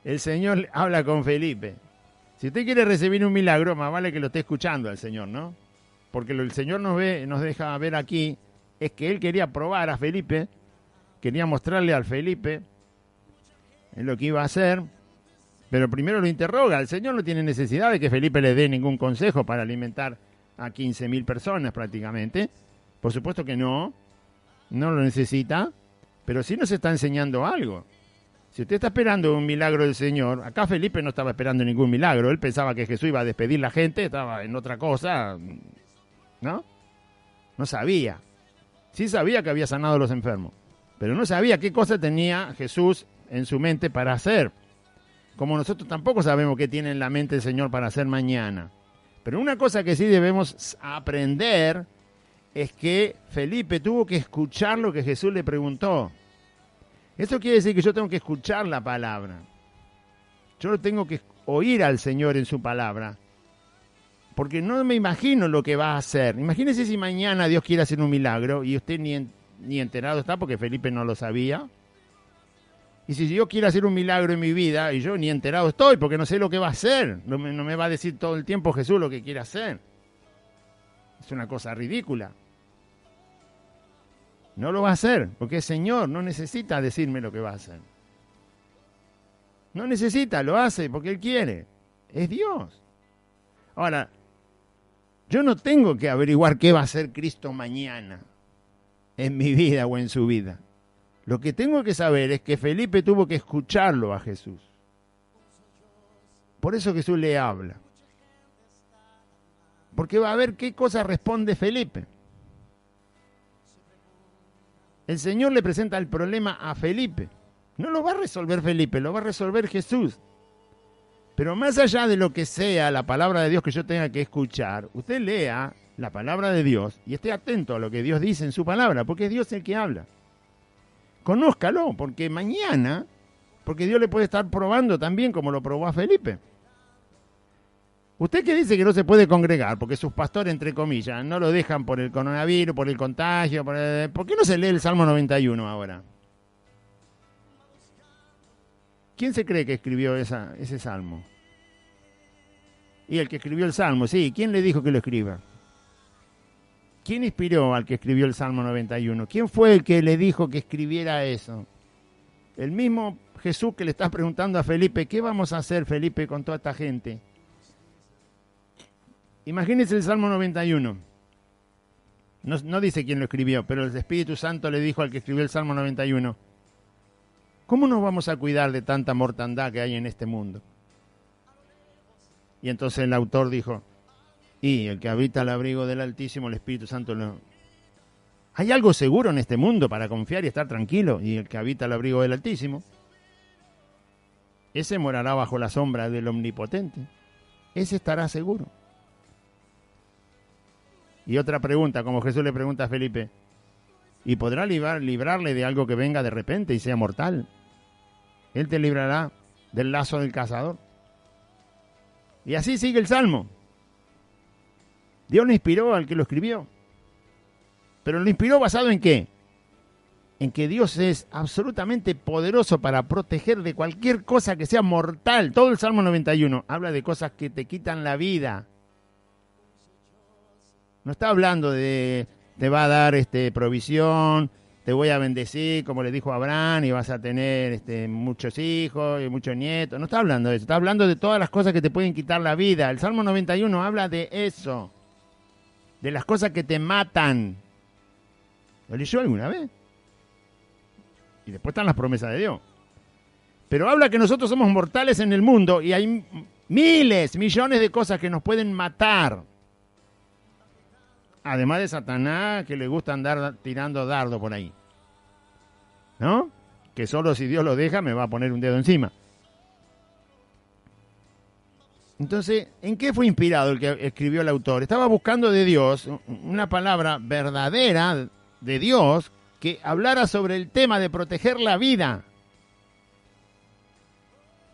el Señor habla con Felipe. Si usted quiere recibir un milagro, más vale que lo esté escuchando al Señor, ¿no? Porque lo que el Señor nos deja ver aquí es que Él quería probar a Felipe, quería mostrarle al Felipe en lo que iba a hacer, pero primero lo interroga. El Señor no tiene necesidad de que Felipe le dé ningún consejo para alimentar a 15.000 personas prácticamente. Por supuesto que no lo necesita, pero sí nos está enseñando algo. Si usted está esperando un milagro del Señor, acá Felipe no estaba esperando ningún milagro, él pensaba que Jesús iba a despedir a la gente, estaba en otra cosa, ¿no? No sabía. Sí sabía que había sanado a los enfermos, pero no sabía qué cosa tenía Jesús en su mente para hacer. Como nosotros tampoco sabemos qué tiene en la mente el Señor para hacer mañana. Pero una cosa que sí debemos aprender es que Felipe tuvo que escuchar lo que Jesús le preguntó. Esto quiere decir que yo tengo que escuchar la palabra. Yo tengo que oír al Señor en su palabra. Porque no me imagino lo que va a hacer. Imagínese si mañana Dios quiere hacer un milagro y usted ni enterado está porque Felipe no lo sabía. Y si Dios quiere hacer un milagro en mi vida y yo ni enterado estoy porque no sé lo que va a hacer. No me va a decir todo el tiempo Jesús lo que quiere hacer. Es una cosa ridícula. No lo va a hacer, porque el Señor no necesita decirme lo que va a hacer. No necesita, lo hace porque Él quiere. Es Dios. Ahora, yo no tengo que averiguar qué va a hacer Cristo mañana en mi vida o en su vida. Lo que tengo que saber es que Felipe tuvo que escucharlo a Jesús. Por eso Jesús le habla. Porque va a ver qué cosa responde Felipe. El Señor le presenta el problema a Felipe. No lo va a resolver Felipe, lo va a resolver Jesús. Pero más allá de lo que sea la palabra de Dios que yo tenga que escuchar, usted lea la palabra de Dios y esté atento a lo que Dios dice en su palabra, porque es Dios el que habla. Conózcalo, porque mañana, porque Dios le puede estar probando también como lo probó a Felipe. Usted que dice que no se puede congregar porque sus pastores, entre comillas, no lo dejan por el coronavirus, por el contagio, ¿por qué no se lee el Salmo 91 ahora? ¿Quién se cree que escribió ese salmo? Y el que escribió el salmo, sí, ¿quién le dijo que lo escriba? ¿Quién inspiró al que escribió el Salmo 91? ¿Quién fue el que le dijo que escribiera eso? El mismo Jesús que le está preguntando a Felipe, ¿qué vamos a hacer, Felipe, con toda esta gente? Imagínense el Salmo 91. No dice quién lo escribió, pero el Espíritu Santo le dijo al que escribió el Salmo 91, ¿cómo nos vamos a cuidar de tanta mortandad que hay en este mundo? Y entonces el autor dijo, y el que habita al abrigo del Altísimo, el Espíritu Santo no. ¿Hay algo seguro en este mundo para confiar y estar tranquilo? Y el que habita al abrigo del Altísimo, ese morará bajo la sombra del Omnipotente. Ese estará seguro. Y otra pregunta, como Jesús le pregunta a Felipe, ¿y podrá librarle de algo que venga de repente y sea mortal? Él te librará del lazo del cazador. Y así sigue el Salmo. Dios le inspiró al que lo escribió. Pero lo inspiró basado en qué? En que Dios es absolutamente poderoso para proteger de cualquier cosa que sea mortal. Todo el Salmo 91 habla de cosas que te quitan la vida. No está hablando de te va a dar provisión, te voy a bendecir, como le dijo a Abraham, y vas a tener muchos hijos y muchos nietos. No está hablando de eso, está hablando de todas las cosas que te pueden quitar la vida. El Salmo 91 habla de eso, de las cosas que te matan. ¿Lo leyó alguna vez? Y después están las promesas de Dios. Pero habla que nosotros somos mortales en el mundo y hay miles, millones de cosas que nos pueden matar. Además de Satanás, que le gusta andar tirando dardo por ahí. ¿No? Que solo si Dios lo deja me va a poner un dedo encima. Entonces, ¿en qué fue inspirado el que escribió el autor? Estaba buscando de Dios una palabra verdadera de Dios que hablara sobre el tema de proteger la vida.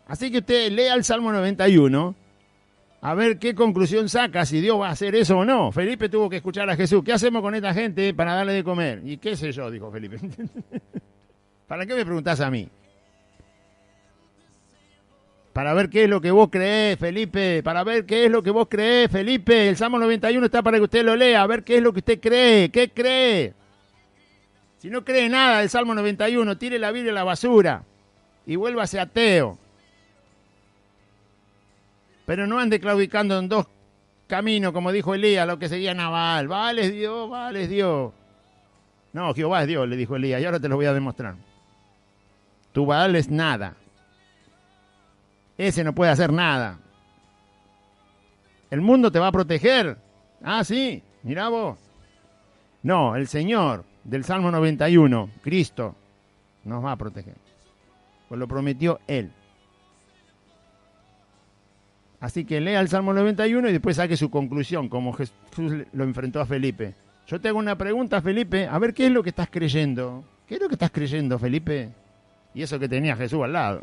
Así que usted lea el Salmo 91, a ver qué conclusión saca, si Dios va a hacer eso o no. Felipe tuvo que escuchar a Jesús. ¿Qué hacemos con esta gente para darle de comer? Y qué sé yo, dijo Felipe. ¿Para qué me preguntás a mí? Para ver qué es lo que vos creés, Felipe. Para ver qué es lo que vos creés, Felipe. El Salmo 91 está para que usted lo lea. A ver qué es lo que usted cree. ¿Qué cree? Si no cree nada del Salmo 91, tire la Biblia a la basura y vuélvase ateo. Pero no ande claudicando en dos caminos, como dijo Elías, lo que seguía Nabal. Baal es Dios, Baal es Dios. No, Jehová es Dios, le dijo Elías, y ahora te lo voy a demostrar. Tu Baal es nada. Ese no puede hacer nada. El mundo te va a proteger. Ah, sí, mirá vos. No, el Señor del Salmo 91, Cristo, nos va a proteger. Pues lo prometió Él. Así que lea el Salmo 91 y después saque su conclusión, como Jesús lo enfrentó a Felipe. Yo te hago una pregunta, Felipe, a ver qué es lo que estás creyendo. ¿Qué es lo que estás creyendo, Felipe? Y eso que tenía Jesús al lado.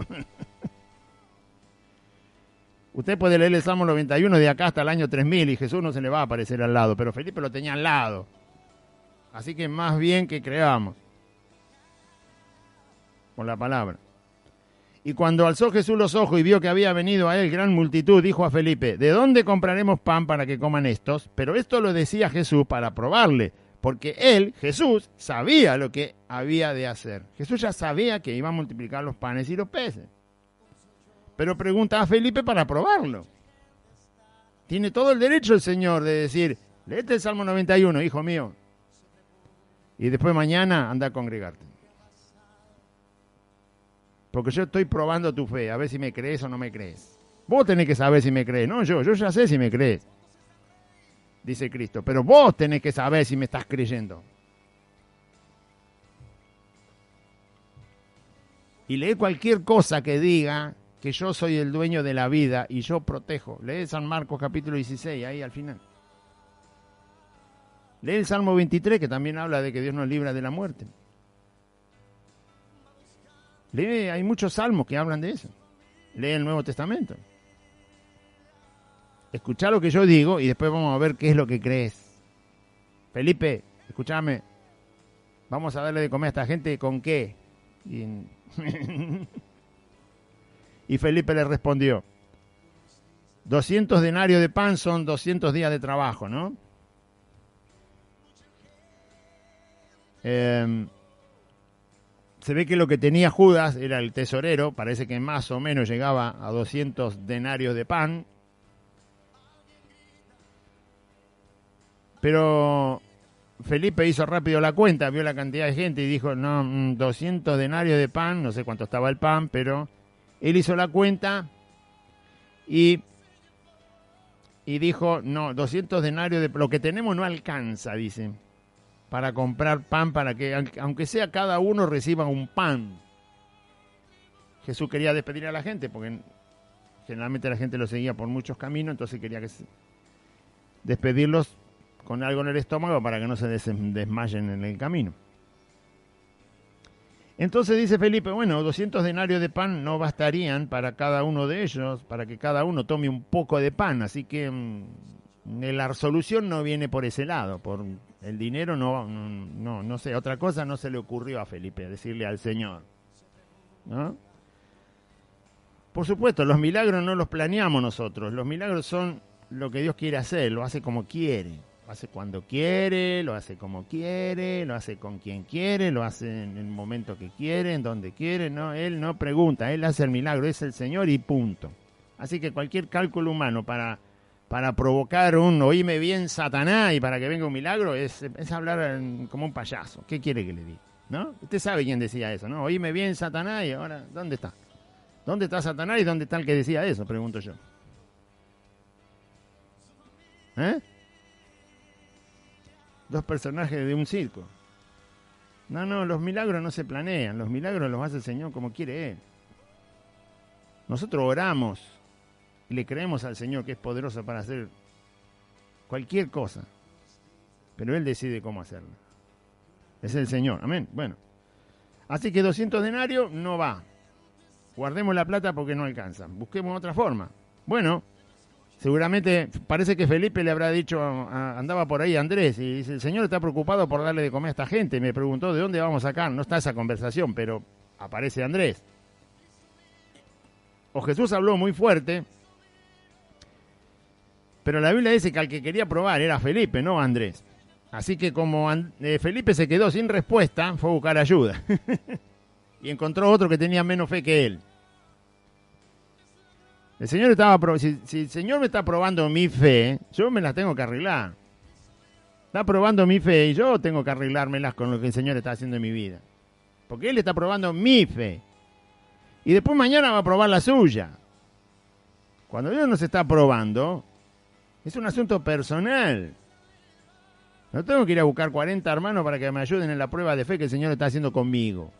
Usted puede leer el Salmo 91 de acá hasta el año 3000 y Jesús no se le va a aparecer al lado, pero Felipe lo tenía al lado. Así que más bien que creamos por la palabra. Y cuando alzó Jesús los ojos y vio que había venido a él gran multitud, dijo a Felipe, ¿de dónde compraremos pan para que coman estos? Pero esto lo decía Jesús para probarle, porque él, Jesús, sabía lo que había de hacer. Jesús ya sabía que iba a multiplicar los panes y los peces. Pero pregunta a Felipe para probarlo. Tiene todo el derecho el Señor de decir, léete el Salmo 91, hijo mío. Y después mañana anda a congregarte. Porque yo estoy probando tu fe, a ver si me crees o no me crees. Vos tenés que saber si me crees, no yo ya sé si me crees, dice Cristo. Pero vos tenés que saber si me estás creyendo. Y lee cualquier cosa que diga que yo soy el dueño de la vida y yo protejo. Lee San Marcos capítulo 16, ahí al final. Lee el Salmo 23, que también habla de que Dios nos libra de la muerte. Lee, hay muchos salmos que hablan de eso. Lee el Nuevo Testamento. Escuchá lo que yo digo y después vamos a ver qué es lo que crees. Felipe, escúchame. Vamos a darle de comer a esta gente con qué. Y Felipe le respondió, 200 denarios de pan son 200 días de trabajo, ¿no? Se ve que lo que tenía Judas era el tesorero, parece que más o menos llegaba a 200 denarios de pan. Pero Felipe hizo rápido la cuenta, vio la cantidad de gente y dijo, no, 200 denarios de pan, no sé cuánto estaba el pan, pero él hizo la cuenta y dijo, no, 200 denarios de lo que tenemos no alcanza, dice, para comprar pan, para que, aunque sea cada uno reciba un pan. Jesús quería despedir a la gente, porque generalmente la gente lo seguía por muchos caminos, entonces quería despedirlos con algo en el estómago para que no se desmayen en el camino. Entonces dice Felipe, bueno, 200 denarios de pan no bastarían para cada uno de ellos, para que cada uno tome un poco de pan, así que la solución no viene por ese lado, por el dinero no sé, otra cosa no se le ocurrió a Felipe, decirle al Señor, ¿no? Por supuesto, los milagros no los planeamos nosotros, los milagros son lo que Dios quiere hacer, lo hace como quiere. Lo hace cuando quiere, lo hace como quiere, lo hace con quien quiere, lo hace en el momento que quiere, en donde quiere. No, Él no pregunta, Él hace el milagro, es el Señor y punto. Así que cualquier cálculo humano para provocar un oíme bien Satanás y para que venga un milagro es hablar como un payaso. ¿Qué quiere que le diga? ¿No? Usted sabe quién decía eso, ¿no? Oíme bien Satanás y ahora, ¿dónde está? ¿Dónde está Satanás y dónde está el que decía eso? Pregunto yo. Dos personajes de un circo. No, los milagros no se planean, los milagros los hace el Señor como quiere Él. Nosotros oramos y le creemos al Señor que es poderoso para hacer cualquier cosa, pero Él decide cómo hacerlo. Es el Señor, amén. Bueno, así que 200 denarios no va. Guardemos la plata porque no alcanza. Busquemos otra forma. Bueno, seguramente parece que Felipe le habrá dicho, andaba por ahí Andrés, y dice, el Señor está preocupado por darle de comer a esta gente. Me preguntó, ¿de dónde vamos a sacar? No está esa conversación, pero aparece Andrés. O Jesús habló muy fuerte, pero la Biblia dice que al que quería probar era Felipe, no Andrés. Así que como Felipe se quedó sin respuesta, fue a buscar ayuda. Y encontró otro que tenía menos fe que él. El Señor si el Señor me está probando mi fe, yo me las tengo que arreglar. Está probando mi fe y yo tengo que arreglármelas con lo que el Señor está haciendo en mi vida. Porque Él está probando mi fe. Y después mañana va a probar la suya. Cuando Dios nos está probando, es un asunto personal. No tengo que ir a buscar 40 hermanos para que me ayuden en la prueba de fe que el Señor está haciendo conmigo.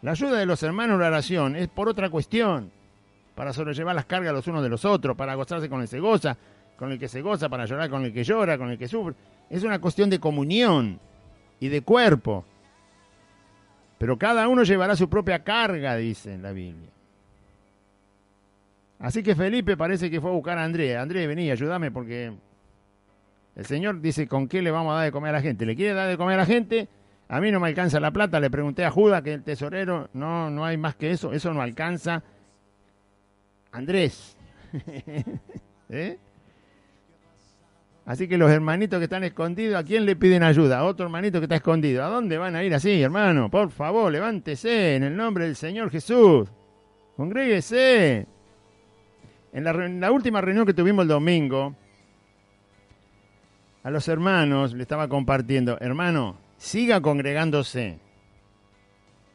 La ayuda de los hermanos en la oración es por otra cuestión. Para sobrellevar las cargas los unos de los otros, para gozarse con el que se goza, para llorar con el que llora, con el que sufre. Es una cuestión de comunión y de cuerpo. Pero cada uno llevará su propia carga, dice en la Biblia. Así que Felipe parece que fue a buscar a Andrés. Andrés, vení, ayúdame porque el Señor dice, ¿con qué le vamos a dar de comer a la gente? ¿Le quiere dar de comer a la gente? A mí no me alcanza la plata. Le pregunté a Judas, que es el tesorero, no hay más que eso no alcanza. Andrés. Así que los hermanitos que están escondidos, ¿a quién le piden ayuda? A otro hermanito que está escondido. ¿A dónde van a ir así, hermano? Por favor, levántese en el nombre del Señor Jesús. Congréguese. En la última reunión que tuvimos el domingo, a los hermanos le estaba compartiendo, hermano, siga congregándose.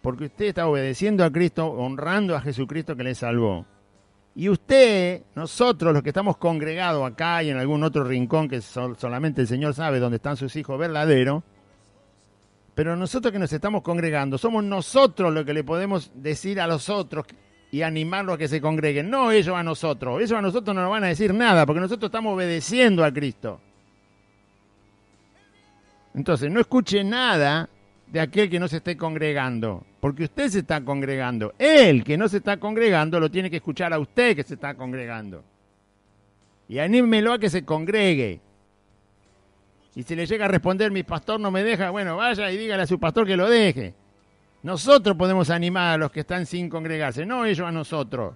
Porque usted está obedeciendo a Cristo, honrando a Jesucristo que le salvó. Y usted, nosotros los que estamos congregados acá y en algún otro rincón que solamente el Señor sabe dónde están sus hijos verdaderos, pero nosotros que nos estamos congregando, somos nosotros los que le podemos decir a los otros y animarlos a que se congreguen, no ellos a nosotros. Ellos a nosotros no nos van a decir nada porque nosotros estamos obedeciendo a Cristo. Entonces, no escuche nada de aquel que no se esté congregando, porque usted se está congregando. Él que no se está congregando lo tiene que escuchar a usted que se está congregando. Y anímelo a que se congregue. Y si le llega a responder, mi pastor no me deja, bueno, vaya y dígale a su pastor que lo deje. Nosotros podemos animar a los que están sin congregarse, no ellos a nosotros.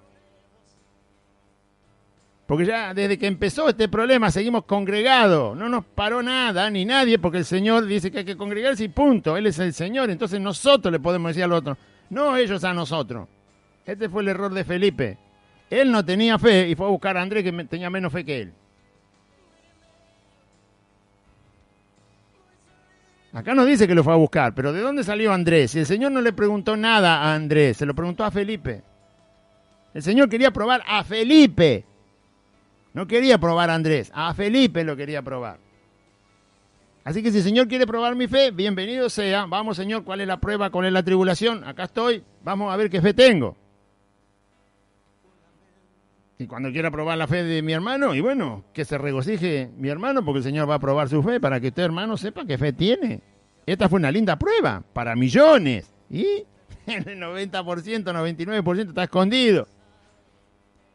Porque ya desde que empezó este problema seguimos congregados. No nos paró nada ni nadie porque el Señor dice que hay que congregarse y punto. Él es el Señor, entonces nosotros le podemos decir al otro, no ellos a nosotros. Este fue el error de Felipe. Él no tenía fe y fue a buscar a Andrés que tenía menos fe que él. Acá nos dice que lo fue a buscar, pero ¿de dónde salió Andrés? Si el Señor no le preguntó nada a Andrés, se lo preguntó a Felipe. El Señor quería probar a Felipe. No quería probar a Andrés, a Felipe lo quería probar. Así que si el Señor quiere probar mi fe, bienvenido sea. Vamos, Señor, ¿cuál es la prueba? ¿Cuál es la tribulación? Acá estoy, vamos a ver qué fe tengo. Y cuando quiera probar la fe de mi hermano, y bueno, que se regocije mi hermano, porque el Señor va a probar su fe para que usted, hermano, sepa qué fe tiene. Esta fue una linda prueba para millones. Y el 90%, 99% está escondido.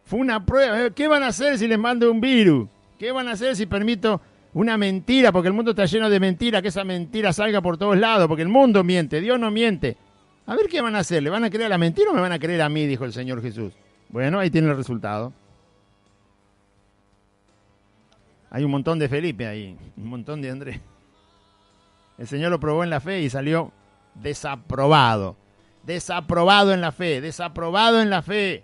Fue una prueba. ¿Qué van a hacer si les mando un virus? ¿Qué van a hacer si permito una mentira? Porque el mundo está lleno de mentiras, que esa mentira salga por todos lados, porque el mundo miente, Dios no miente. A ver qué van a hacer, ¿le van a creer a la mentira o me van a creer a mí? Dijo el Señor Jesús. Bueno, ahí tiene el resultado. Hay un montón de Felipe ahí, un montón de Andrés. El Señor lo probó en la fe y salió desaprobado. Desaprobado en la fe, desaprobado en la fe.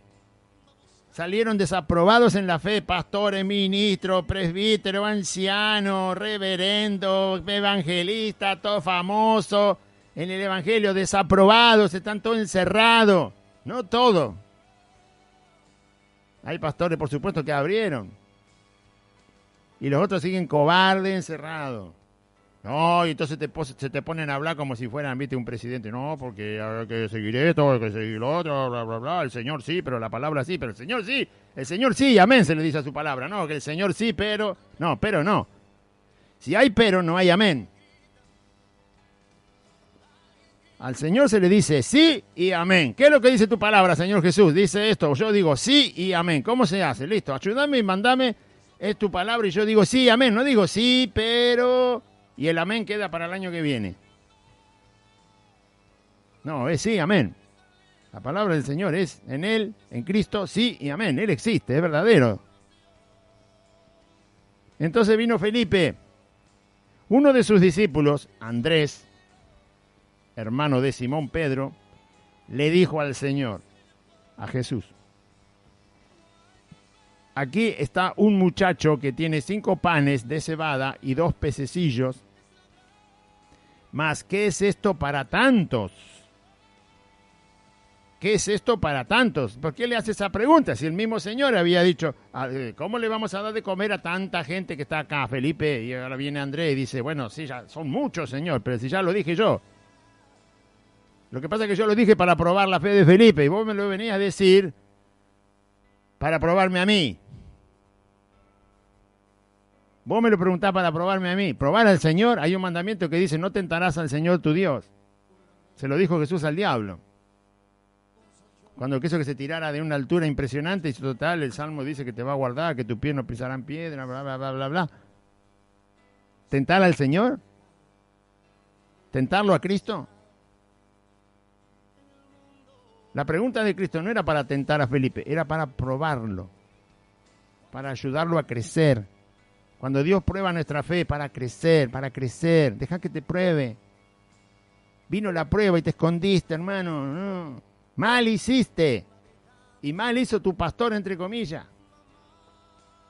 Salieron desaprobados en la fe, pastores, ministros, presbíteros, ancianos, reverendo, evangelista, todo famoso en el evangelio, desaprobados, están todos encerrados. No todo. Hay pastores, por supuesto, que abrieron. Y los otros siguen cobardes, encerrados. No, y entonces se te ponen a hablar como si fueran, viste, un presidente. No, porque hay que seguir esto, hay que seguir lo otro, bla, bla, bla. El Señor sí, pero la palabra sí, pero el Señor sí, amén, se le dice a su palabra. No, que el Señor sí, pero no. Si hay pero, no hay amén. Al Señor se le dice sí y amén. ¿Qué es lo que dice tu palabra, Señor Jesús? Dice esto, yo digo sí y amén. ¿Cómo se hace? Listo, ayúdame y mandame, es tu palabra y yo digo sí, amén. No digo sí, pero... y el amén queda para el año que viene. No, es sí, amén. La palabra del Señor es en Él, en Cristo, sí y amén. Él existe, es verdadero. Entonces vino Felipe, uno de sus discípulos, Andrés, hermano de Simón Pedro, le dijo al Señor, a Jesús, aquí está un muchacho que tiene 5 panes de cebada y 2 pececillos, mas ¿qué es esto para tantos? ¿Qué es esto para tantos? ¿Por qué le hace esa pregunta? Si el mismo Señor había dicho, ¿cómo le vamos a dar de comer a tanta gente que está acá, Felipe? Y ahora viene Andrés y dice, bueno, sí, ya son muchos, Señor, pero si ya lo dije yo. Lo que pasa es que yo lo dije para probar la fe de Felipe y vos me lo venías a decir para probarme a mí. Vos me lo preguntás para probarme a mí. Probar al Señor, hay un mandamiento que dice, no tentarás al Señor tu Dios. Se lo dijo Jesús al diablo. Cuando quiso que se tirara de una altura impresionante y total, el Salmo dice que te va a guardar, que tus pies no pisarán piedra, bla, bla, bla, bla, bla. ¿Tentar al Señor? ¿Tentarlo a Cristo? La pregunta de Cristo no era para tentar a Felipe, era para probarlo, para ayudarlo a crecer. Cuando Dios prueba nuestra fe, para crecer, deja que te pruebe. Vino la prueba y te escondiste, hermano. No. Mal hiciste. Y mal hizo tu pastor, entre comillas.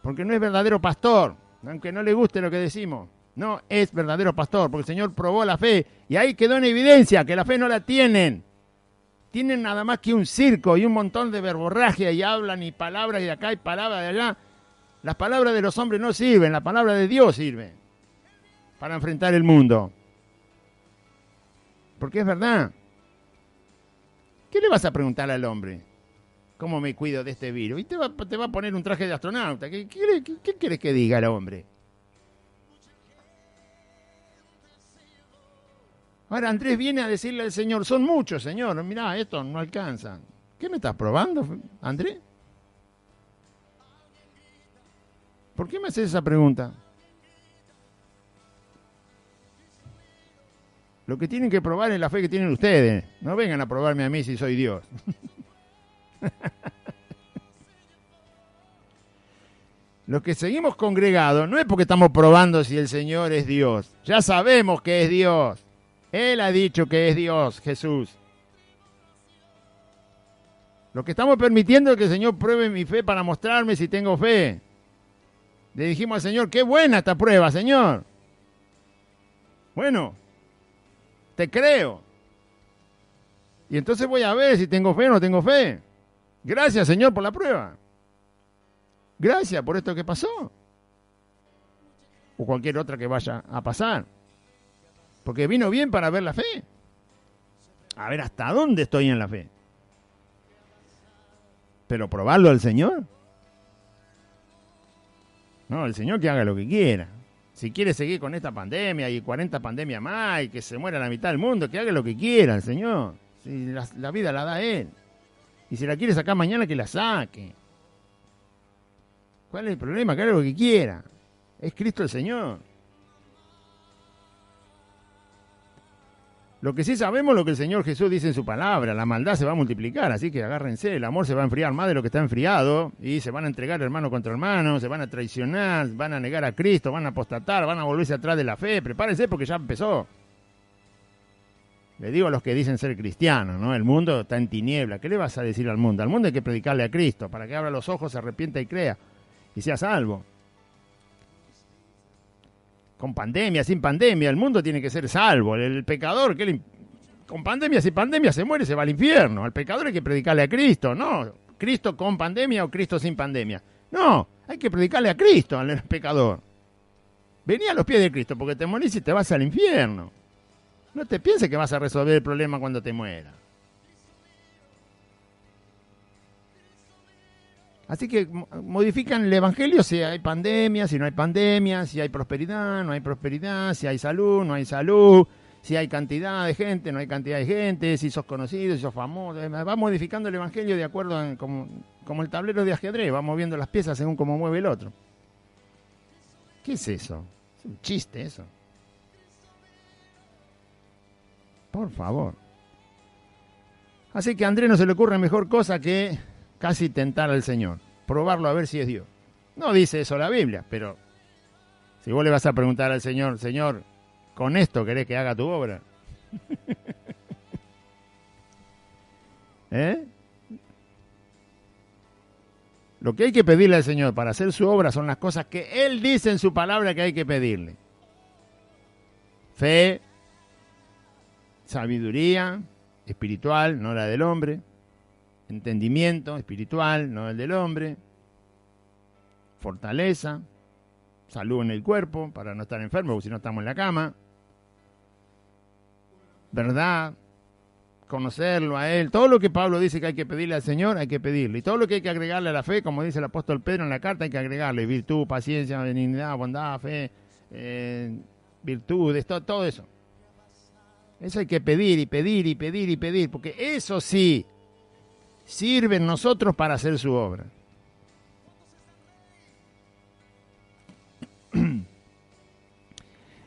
Porque no es verdadero pastor, aunque no le guste lo que decimos. No es verdadero pastor, porque el Señor probó la fe. Y ahí quedó en evidencia que la fe no la tienen. Tienen nada más que un circo y un montón de verborragia y hablan y palabras y de acá y palabras de allá. Las palabras de los hombres no sirven, la palabra de Dios sirve para enfrentar el mundo. Porque es verdad. ¿Qué le vas a preguntar al hombre? ¿Cómo me cuido de este virus? Y te va a poner un traje de astronauta. ¿Qué quieres que diga el hombre? Ahora Andrés viene a decirle al Señor, son muchos, Señor, mirá, esto no alcanza. ¿Qué me estás probando, Andrés? ¿Por qué me haces esa pregunta? Lo que tienen que probar es la fe que tienen ustedes. No vengan a probarme a mí si soy Dios. Los que seguimos congregados no es porque estamos probando si el Señor es Dios. Ya sabemos que es Dios. Él ha dicho que es Dios, Jesús. Lo que estamos permitiendo es que el Señor pruebe mi fe para mostrarme si tengo fe. Le dijimos al Señor, qué buena esta prueba, Señor. Bueno, te creo. Y entonces voy a ver si tengo fe o no tengo fe. Gracias, Señor, por la prueba. Gracias por esto que pasó. O cualquier otra que vaya a pasar. Porque vino bien para ver la fe. A ver hasta dónde estoy en la fe. Pero probarlo al Señor. No, el Señor que haga lo que quiera. Si quiere seguir con esta pandemia y 40 pandemias más y que se muera la mitad del mundo, que haga lo que quiera el Señor. Si la vida la da Él. Y si la quiere sacar mañana, que la saque. ¿Cuál es el problema? Que haga lo que quiera. Es Cristo el Señor. Lo que sí sabemos, lo que el Señor Jesús dice en su palabra, la maldad se va a multiplicar, así que agárrense, el amor se va a enfriar más de lo que está enfriado, y se van a entregar hermano contra hermano, se van a traicionar, van a negar a Cristo, van a apostatar, van a volverse atrás de la fe, prepárense porque ya empezó. Le digo a los que dicen ser cristianos, ¿no? El mundo está en tiniebla, ¿qué le vas a decir al mundo? Al mundo hay que predicarle a Cristo, para que abra los ojos, se arrepienta y crea, y sea salvo. Con pandemia, sin pandemia, el mundo tiene que ser salvo. El pecador, con pandemia, sin pandemia, se muere, se va al infierno. Al pecador hay que predicarle a Cristo, no Cristo con pandemia o Cristo sin pandemia. No, hay que predicarle a Cristo al pecador. Vení a los pies de Cristo porque te morís y te vas al infierno. No te pienses que vas a resolver el problema cuando te mueras. Así que modifican el evangelio si hay pandemia, si no hay pandemia, si hay prosperidad, no hay prosperidad, si hay salud, no hay salud, si hay cantidad de gente, no hay cantidad de gente, si sos conocido, si sos famoso. Va modificando el evangelio de acuerdo a como el tablero de ajedrez, va moviendo las piezas según cómo mueve el otro. ¿Qué es eso? Es un chiste eso. Por favor. Así que a Andrés no se le ocurre mejor cosa que casi tentar al Señor, probarlo a ver si es Dios. No dice eso la Biblia, pero si vos le vas a preguntar al Señor, Señor, ¿con esto querés que haga tu obra? ¿Eh? Lo que hay que pedirle al Señor para hacer su obra son las cosas que Él dice en su palabra que hay que pedirle. Fe, sabiduría espiritual, no la del hombre. Entendimiento espiritual, no el del hombre. Fortaleza. Salud en el cuerpo, para no estar enfermo, porque si no estamos en la cama. Verdad. Conocerlo a Él. Todo lo que Pablo dice que hay que pedirle al Señor, hay que pedirle. Y todo lo que hay que agregarle a la fe, como dice el apóstol Pedro en la carta, hay que agregarle. Virtud, paciencia, benignidad, bondad, fe, virtudes, todo eso. Eso hay que pedir y pedir y pedir y pedir, porque eso sí sirven nosotros para hacer su obra.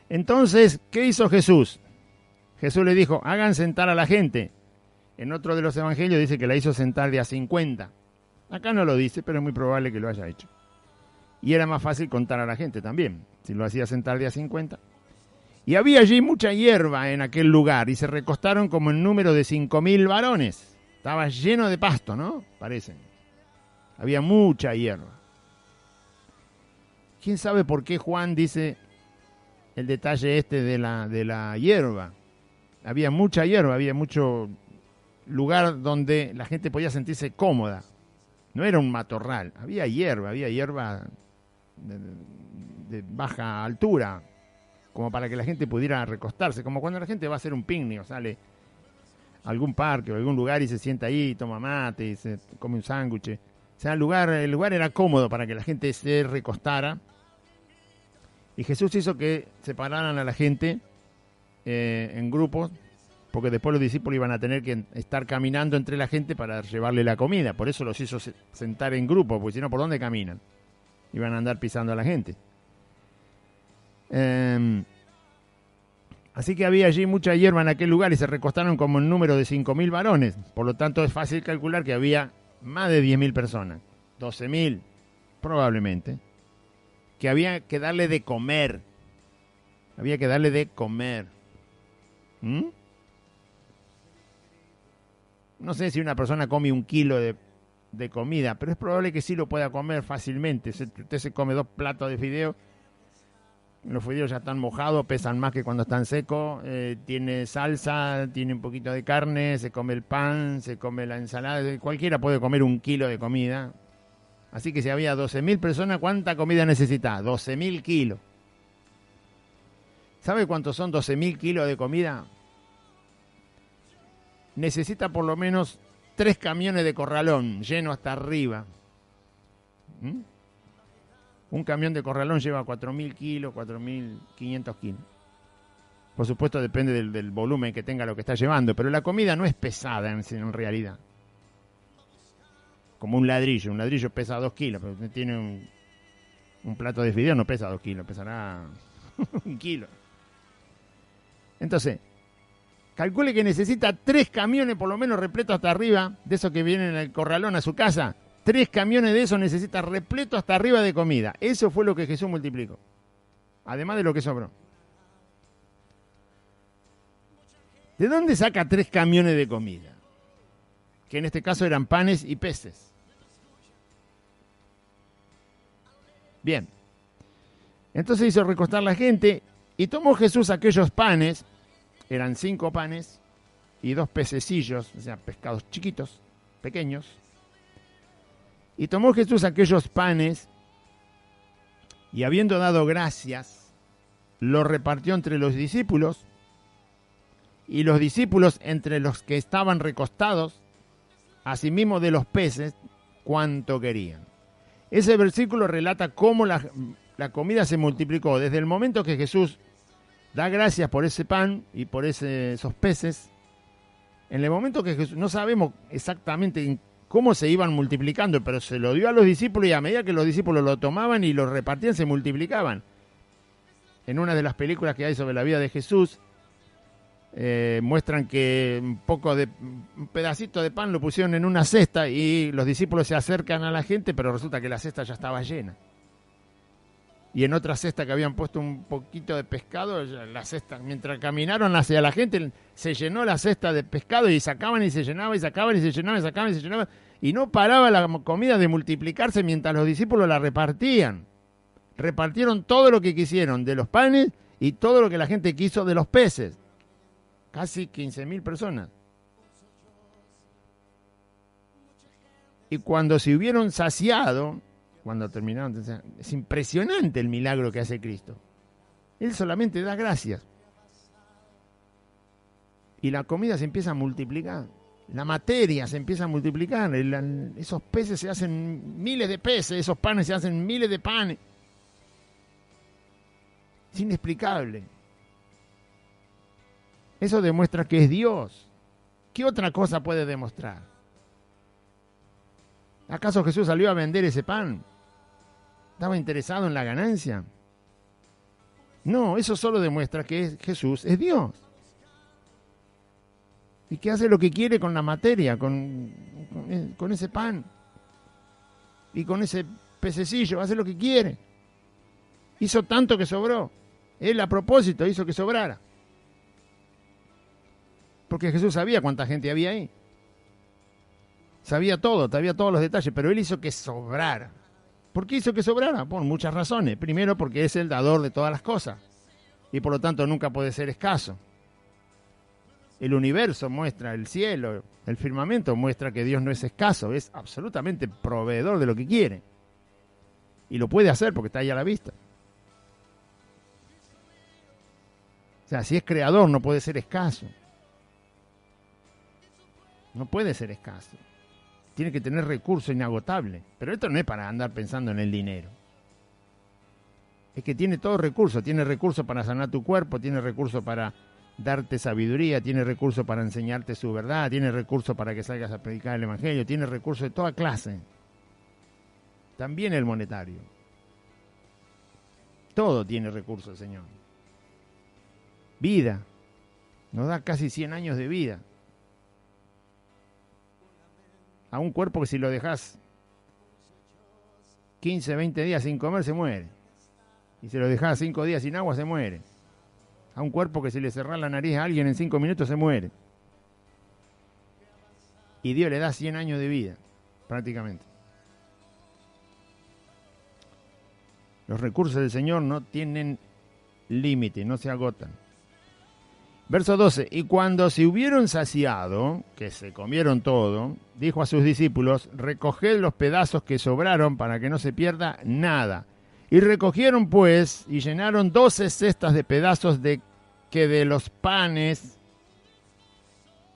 Entonces, ¿qué hizo Jesús? Jesús le dijo, hagan sentar a la gente. En otro de los evangelios dice que la hizo sentar de a 50. Acá no lo dice, pero es muy probable que lo haya hecho. Y era más fácil contar a la gente también, si lo hacía sentar de a 50. Y había allí mucha hierba en aquel lugar, y se recostaron como en número de 5.000 varones. Estaba lleno de pasto, ¿no? Parece. Había mucha hierba. ¿Quién sabe por qué Juan dice el detalle este de la hierba? Había mucha hierba, había mucho lugar donde la gente podía sentirse cómoda. No era un matorral, había hierba de baja altura, como para que la gente pudiera recostarse, como cuando la gente va a hacer un picnic o sale a algún parque o algún lugar y se sienta ahí, toma mate y se come un sándwich. O sea, el lugar era cómodo para que la gente se recostara. Y Jesús hizo que separaran a la gente en grupos, porque después los discípulos iban a tener que estar caminando entre la gente para llevarle la comida. Por eso los hizo sentar en grupos, porque si no, ¿por dónde caminan? Iban a andar pisando a la gente. Así que había allí mucha hierba en aquel lugar y se recostaron como en número de 5.000 varones. Por lo tanto, es fácil calcular que había más de 10.000 personas. 12.000, probablemente. Que había que darle de comer. Había que darle de comer. No sé si una persona come 1 kilo de comida, pero es probable que sí lo pueda comer fácilmente. Usted se come 2 platos de fideo Los fideos ya están mojados, pesan más que cuando están secos. Tiene salsa, tiene un poquito de carne, se come el pan, se come la ensalada. Cualquiera puede comer 1 kilo de comida. Así que si había 12.000 personas, ¿cuánta comida necesita? 12.000 kilos. ¿Sabe cuántos son 12.000 kilos de comida? Necesita por lo menos 3 camiones de corralón, lleno hasta arriba. Un camión de corralón lleva 4.000 kilos, 4.500 kilos. Por supuesto depende del volumen que tenga lo que está llevando, pero la comida no es pesada en realidad. Como un ladrillo pesa 2 kilos, pero tiene un plato de fideo no pesa 2 kilos, pesará 1 kilo. Entonces, calcule que necesita 3 camiones por lo menos repletos hasta arriba, de esos que vienen en el corralón a su casa. 3 camiones de esos necesita repleto hasta arriba de comida. Eso fue lo que Jesús multiplicó. Además de lo que sobró. ¿De dónde saca 3 camiones de comida? Que en este caso eran panes y peces. Bien. Entonces hizo recostar la gente y tomó Jesús aquellos panes, eran 5 panes y 2 pececillos, o sea, pescados chiquitos, pequeños. Y tomó Jesús aquellos panes y habiendo dado gracias, los repartió entre los discípulos y los discípulos entre los que estaban recostados, asimismo de los peces, cuanto querían. Ese versículo relata cómo la comida se multiplicó desde el momento que Jesús da gracias por ese pan y por esos peces. En el momento que Jesús, no sabemos exactamente cómo se iban multiplicando, pero se lo dio a los discípulos y a medida que los discípulos lo tomaban y lo repartían, se multiplicaban. En una de las películas que hay sobre la vida de Jesús, muestran que un pedacito de pan lo pusieron en una cesta y los discípulos se acercan a la gente, pero resulta que la cesta ya estaba llena. Y en otra cesta que habían puesto un poquito de pescado, la cesta, mientras caminaron hacia la gente, se llenó la cesta de pescado y sacaban y se llenaba y sacaban y se llenaba y sacaban y se llenaba. Y no paraba la comida de multiplicarse mientras los discípulos la repartían. Repartieron todo lo que quisieron de los panes y todo lo que la gente quiso de los peces. Casi 15.000 personas. Y cuando se hubieron saciado, cuando terminaron, es impresionante el milagro que hace Cristo. Él solamente da gracias. Y la comida se empieza a multiplicar. La materia se empieza a multiplicar. Esos peces se hacen miles de peces, esos panes se hacen miles de panes. Es inexplicable. Eso demuestra que es Dios. ¿Qué otra cosa puede demostrar? ¿Acaso Jesús salió a vender ese pan? ¿Estaba interesado en la ganancia? No, eso solo demuestra que Jesús es Dios. Y que hace lo que quiere con la materia, con ese pan. Y con ese pececillo, hace lo que quiere. Hizo tanto que sobró. Él a propósito hizo que sobrara. Porque Jesús sabía cuánta gente había ahí. Sabía todos los detalles, pero él hizo que sobrara. ¿Por qué hizo que sobrara? Por muchas razones. Primero, porque es el dador de todas las cosas. Y por lo tanto nunca puede ser escaso. El universo muestra, el cielo, el firmamento muestra que Dios no es escaso, es absolutamente proveedor de lo que quiere. Y lo puede hacer porque está ahí a la vista. O sea, si es creador no puede ser escaso. No puede ser escaso. Tiene que tener recursos inagotables. Pero esto no es para andar pensando en el dinero. Es que tiene todo recurso. Tiene recursos para sanar tu cuerpo, tiene recursos para darte sabiduría, tiene recursos para enseñarte su verdad, tiene recursos para que salgas a predicar el evangelio, tiene recursos de toda clase. También el monetario. Todo tiene recursos, Señor. Vida. Nos da casi 100 años de vida. A un cuerpo que si lo dejas 15, 20 días sin comer, se muere. Y si lo dejas 5 días sin agua, se muere. A un cuerpo que si le cerrás la nariz a alguien en 5 minutos, se muere. Y Dios le da 100 años de vida, prácticamente. Los recursos del Señor no tienen límite, no se agotan. Verso 12, y cuando se hubieron saciado, que se comieron todo, dijo a sus discípulos, recoged los pedazos que sobraron para que no se pierda nada. Y recogieron pues y llenaron 12 cestas de pedazos que de los panes.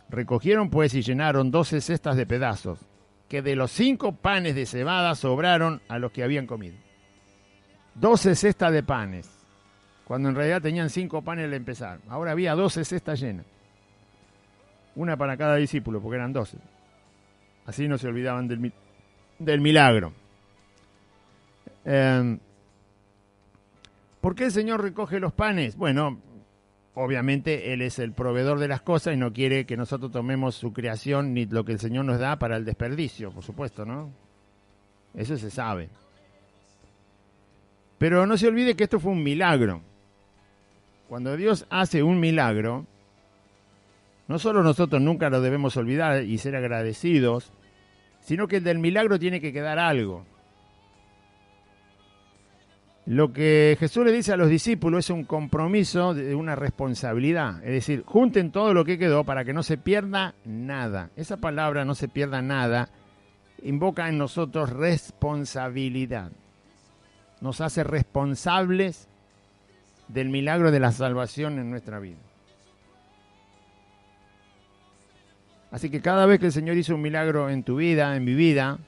Recogieron pues y llenaron 12 cestas de pedazos que de los 5 panes de cebada sobraron a los que habían comido. 12 cestas de panes, cuando en realidad tenían 5 panes al empezar. Ahora había 12 cestas llenas. Una para cada discípulo, porque eran 12. Así no se olvidaban del milagro. ¿Por qué el Señor recoge los panes? Bueno, obviamente Él es el proveedor de las cosas y no quiere que nosotros tomemos su creación ni lo que el Señor nos da para el desperdicio, por supuesto, ¿no? Eso se sabe. Pero no se olvide que esto fue un milagro. Cuando Dios hace un milagro, no solo nosotros nunca lo debemos olvidar y ser agradecidos, sino que del milagro tiene que quedar algo. Lo que Jesús le dice a los discípulos es un compromiso de una responsabilidad. Es decir, junten todo lo que quedó para que no se pierda nada. Esa palabra, no se pierda nada, invoca en nosotros responsabilidad. Nos hace responsables del milagro de la salvación en nuestra vida. Así que cada vez que el Señor hizo un milagro en tu vida, en mi vida,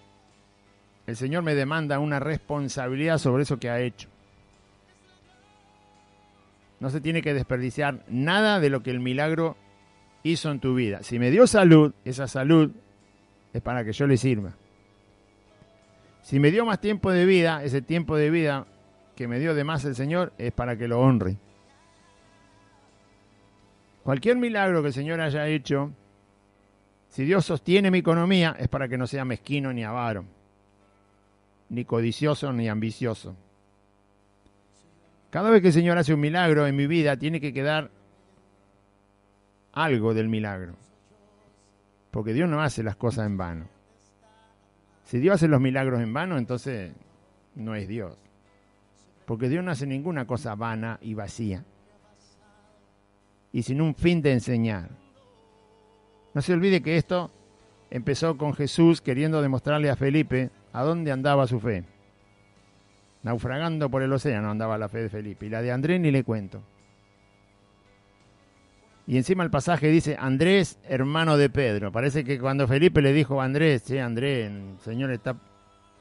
el Señor me demanda una responsabilidad sobre eso que ha hecho. No se tiene que desperdiciar nada de lo que el milagro hizo en tu vida. Si me dio salud, esa salud es para que yo le sirva. Si me dio más tiempo de vida, ese tiempo de vida que me dio de más el Señor es para que lo honre. Cualquier milagro que el Señor haya hecho, si Dios sostiene mi economía, es para que no sea mezquino ni avaro, ni codicioso ni ambicioso. Cada vez que el Señor hace un milagro en mi vida, tiene que quedar algo del milagro. Porque Dios no hace las cosas en vano. Si Dios hace los milagros en vano, entonces no es Dios. Porque Dios no hace ninguna cosa vana y vacía. Y sin un fin de enseñar. No se olvide que esto empezó con Jesús queriendo demostrarle a Felipe a dónde andaba su fe. Naufragando por el océano andaba la fe de Felipe. Y la de Andrés ni le cuento. Y encima el pasaje dice, Andrés, hermano de Pedro. Parece que cuando Felipe le dijo a Andrés, che, Andrés, el Señor está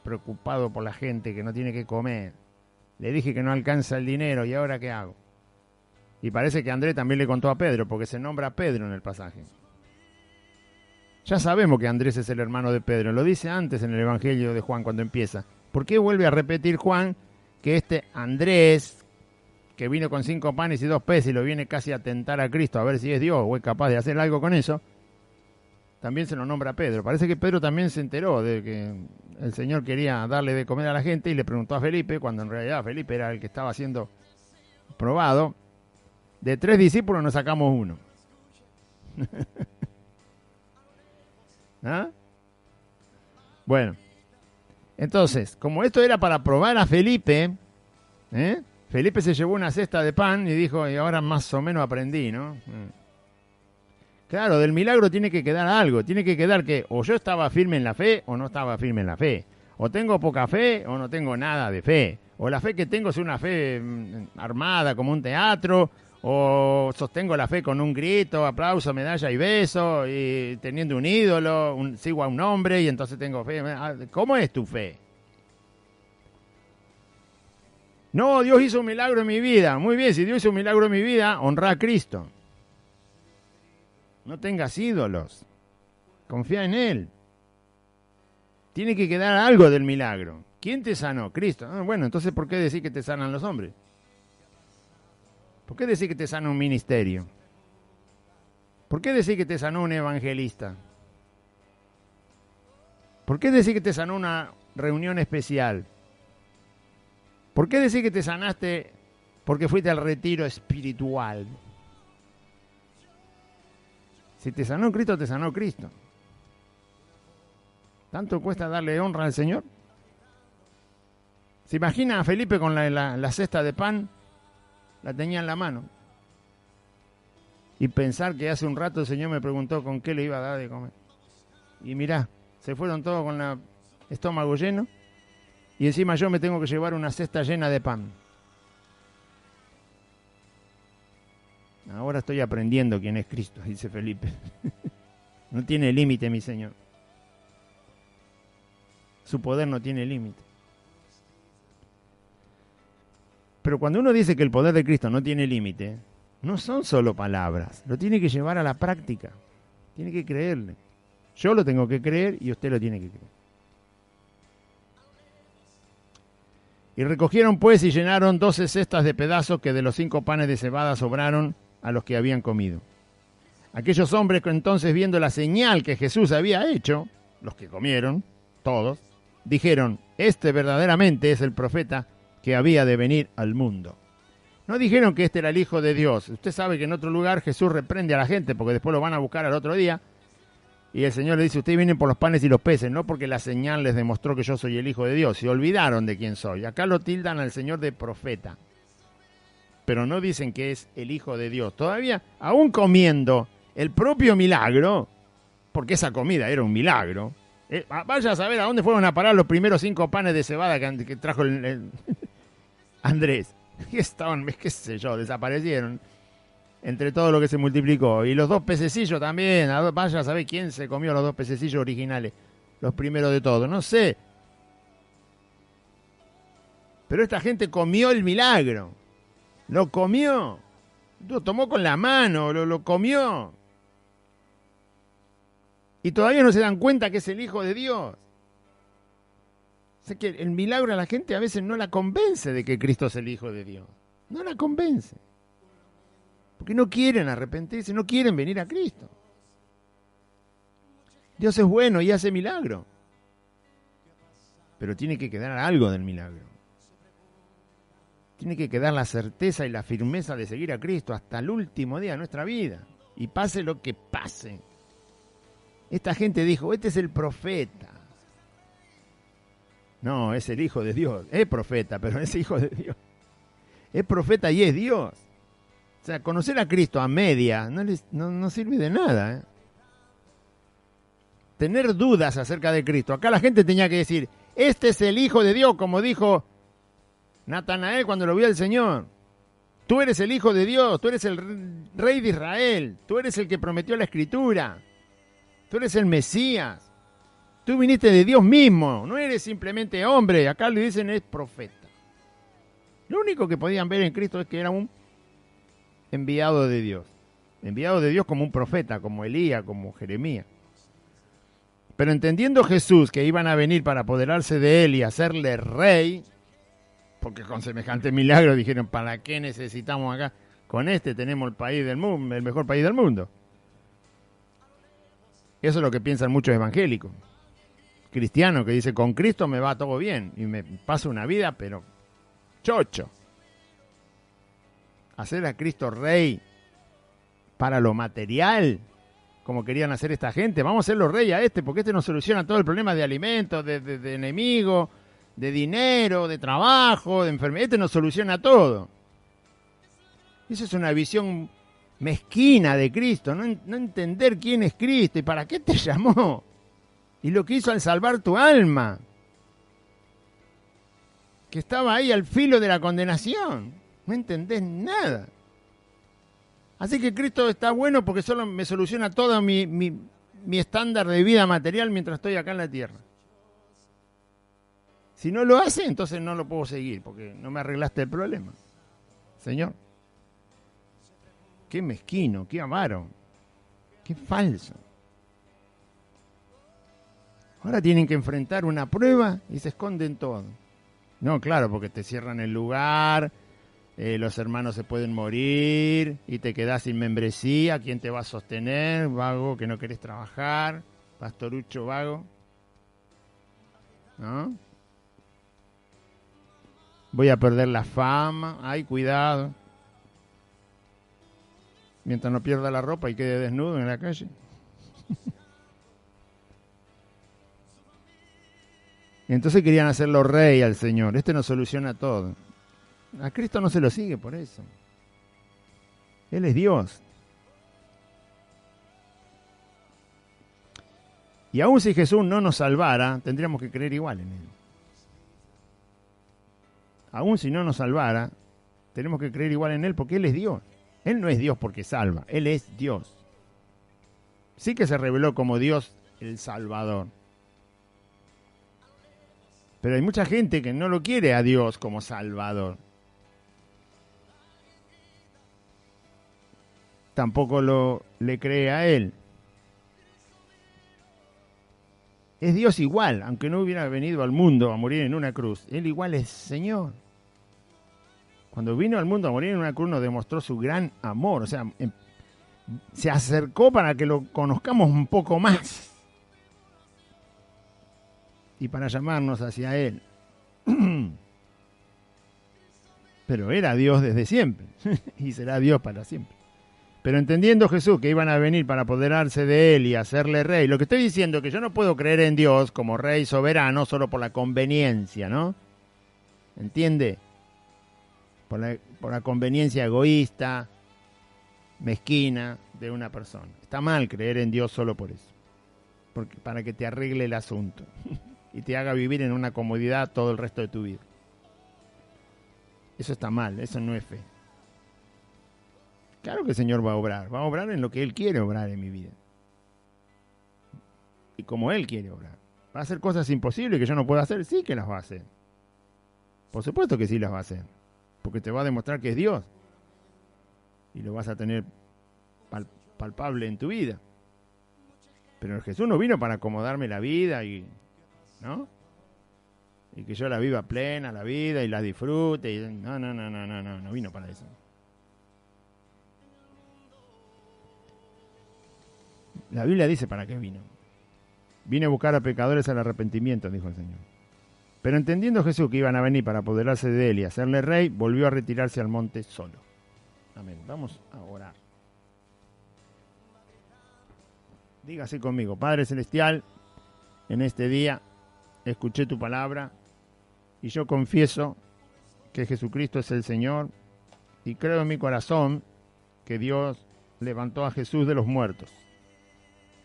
preocupado por la gente que no tiene que comer. Le dije que no alcanza el dinero, ¿y ahora qué hago? Y parece que Andrés también le contó a Pedro, porque se nombra a Pedro en el pasaje. Ya sabemos que Andrés es el hermano de Pedro. Lo dice antes en el Evangelio de Juan cuando empieza. ¿Por qué vuelve a repetir Juan que este Andrés, que vino con 5 panes y 2 peces y lo viene casi a tentar a Cristo a ver si es Dios o es capaz de hacer algo con eso, también se lo nombra a Pedro? Parece que Pedro también se enteró de que el Señor quería darle de comer a la gente y le preguntó a Felipe, cuando en realidad Felipe era el que estaba siendo probado. De 3 discípulos nos sacamos 1. ¿Ah? Bueno, entonces, como esto era para probar a Felipe, Felipe se llevó una cesta de pan y dijo, y ahora más o menos aprendí, ¿no? Claro, del milagro tiene que quedar algo, tiene que quedar que o yo estaba firme en la fe o no estaba firme en la fe, o tengo poca fe o no tengo nada de fe, o la fe que tengo es una fe armada como un teatro, o sostengo la fe con un grito, aplauso, medalla y beso, y teniendo un ídolo, sigo a un hombre y entonces tengo fe. ¿Cómo es tu fe? No, Dios hizo un milagro en mi vida. Muy bien, si Dios hizo un milagro en mi vida, honra a Cristo. No tengas ídolos. Confía en Él. Tiene que quedar algo del milagro. ¿Quién te sanó? Cristo. Bueno, entonces ¿por qué decir que te sanan los hombres? ¿Por qué decir que te sanó un ministerio? ¿Por qué decir que te sanó un evangelista? ¿Por qué decir que te sanó una reunión especial? ¿Por qué decir que te sanaste porque fuiste al retiro espiritual? Si te sanó Cristo, te sanó Cristo. ¿Tanto cuesta darle honra al Señor? ¿Se imagina a Felipe con la cesta de pan la tenía en la mano. Y pensar que hace un rato el Señor me preguntó con qué le iba a dar de comer. Y mirá, se fueron todos con el estómago lleno. Y encima yo me tengo que llevar una cesta llena de pan. Ahora estoy aprendiendo quién es Cristo, dice Felipe. No tiene límite, mi Señor. Su poder no tiene límite. Pero cuando uno dice que el poder de Cristo no tiene límite, no son solo palabras, lo tiene que llevar a la práctica. Tiene que creerle. Yo lo tengo que creer y usted lo tiene que creer. Y recogieron pues y llenaron 12 cestas de pedazos que de los 5 panes de cebada sobraron a los que habían comido. Aquellos hombres que entonces, viendo la señal que Jesús había hecho, los que comieron, todos, dijeron, este verdaderamente es el profeta que había de venir al mundo. No dijeron que este era el Hijo de Dios. Usted sabe que en otro lugar Jesús reprende a la gente porque después lo van a buscar al otro día y el Señor le dice, ustedes vienen por los panes y los peces, no porque la señal les demostró que yo soy el Hijo de Dios. Se olvidaron de quién soy. Acá lo tildan al Señor de profeta, pero no dicen que es el Hijo de Dios. Todavía, aún comiendo el propio milagro, porque esa comida era un milagro. Vaya a saber a dónde fueron a parar los primeros 5 panes de cebada que trajo el Andrés. Estaban, qué sé yo, desaparecieron entre todo lo que se multiplicó. Y los 2 pececillos también. Vaya a saber quién se comió los 2 pececillos originales, los primeros de todos. No sé. Pero esta gente comió el milagro. Lo comió. Lo tomó con la mano, lo comió. Y todavía no se dan cuenta que es el Hijo de Dios. O sea que el milagro a la gente a veces no la convence de que Cristo es el Hijo de Dios. No la convence. Porque no quieren arrepentirse, no quieren venir a Cristo. Dios es bueno y hace milagro. Pero tiene que quedar algo del milagro. Tiene que quedar la certeza y la firmeza de seguir a Cristo hasta el último día de nuestra vida. Y pase lo que pase. Esta gente dijo, este es el profeta. No, es el Hijo de Dios. Es profeta, pero es Hijo de Dios. Es profeta y es Dios. O sea, conocer a Cristo a media no sirve de nada. ¿Eh? Tener dudas acerca de Cristo. Acá la gente tenía que decir, este es el Hijo de Dios, como dijo Natanael cuando lo vio al Señor. Tú eres el Hijo de Dios, tú eres el Rey de Israel, tú eres el que prometió la Escritura, tú eres el Mesías, tú viniste de Dios mismo, no eres simplemente hombre. Acá le dicen es profeta. Lo único que podían ver en Cristo es que era un enviado de Dios como un profeta, como Elías, como Jeremías. Pero entendiendo Jesús que iban a venir para apoderarse de él y hacerle rey, porque con semejante milagro dijeron, ¿para qué necesitamos acá? Con este tenemos el país del mundo, el mejor país del mundo. Eso es lo que piensan muchos evangélicos, cristianos, que dicen, con Cristo me va todo bien y me paso una vida, pero chocho. Hacer a Cristo rey para lo material, como querían hacer esta gente. Vamos a hacerlo rey a este, porque este nos soluciona todo el problema de alimentos, de enemigos, de dinero, de trabajo, de enfermedad. Este nos soluciona todo. Esa es una visión mezquina de Cristo, no entender quién es Cristo y para qué te llamó. Y lo que hizo al salvar tu alma, que estaba ahí al filo de la condenación. No entendés nada. Así que Cristo está bueno porque solo me soluciona todo mi estándar de vida material mientras estoy acá en la tierra. Si no lo hace, entonces no lo puedo seguir porque no me arreglaste el problema. Señor, qué mezquino, qué avaro, qué falso. Ahora tienen que enfrentar una prueba y se esconden todo. No, claro, porque te cierran el lugar, los hermanos se pueden morir y te quedás sin membresía. ¿Quién te va a sostener? Vago, que no querés trabajar. Pastorucho vago. ¿No? Voy a perder la fama. Ay, cuidado. Mientras no pierda la ropa y quede desnudo en la calle. Y entonces querían hacerlo rey al Señor. Este nos soluciona todo. A Cristo no se lo sigue por eso. Él es Dios. Y aun si Jesús no nos salvara, tendríamos que creer igual en Él. Aun si no nos salvara, tenemos que creer igual en Él porque Él es Dios. Él no es Dios porque salva, Él es Dios. Sí que se reveló como Dios el Salvador. Pero hay mucha gente que no lo quiere a Dios como Salvador. Tampoco le cree a Él. Es Dios igual, aunque no hubiera venido al mundo a morir en una cruz. Él igual es Señor. Cuando vino al mundo a morir en una cruz nos demostró su gran amor. O sea, se acercó para que lo conozcamos un poco más. Y para llamarnos hacia Él. Pero era Dios desde siempre. Y será Dios para siempre. Pero entendiendo Jesús que iban a venir para apoderarse de Él y hacerle rey, lo que estoy diciendo es que yo no puedo creer en Dios como rey soberano solo por la conveniencia, ¿no? ¿Entiende? Por la conveniencia egoísta, mezquina de una persona. Está mal creer en Dios solo por eso. Para que te arregle el asunto y te haga vivir en una comodidad todo el resto de tu vida. Eso está mal, eso no es fe. Claro que el Señor va a obrar en lo que Él quiere obrar en mi vida. Y como Él quiere obrar. ¿Va a hacer cosas imposibles que yo no puedo hacer? Sí que las va a hacer. Por supuesto que sí las va a hacer. Porque te va a demostrar que es Dios. Y lo vas a tener palpable en tu vida. Pero Jesús no vino para acomodarme la vida ¿no? Y que yo la viva plena, la vida, y la disfrute. No vino para eso. La Biblia dice para qué vino. Vine a buscar a pecadores al arrepentimiento, dijo el Señor. Pero entendiendo Jesús que iban a venir para apoderarse de Él y hacerle rey, volvió a retirarse al monte solo. Amén. Vamos a orar. Dígase conmigo, Padre Celestial, en este día escuché tu palabra y yo confieso que Jesucristo es el Señor y creo en mi corazón que Dios levantó a Jesús de los muertos.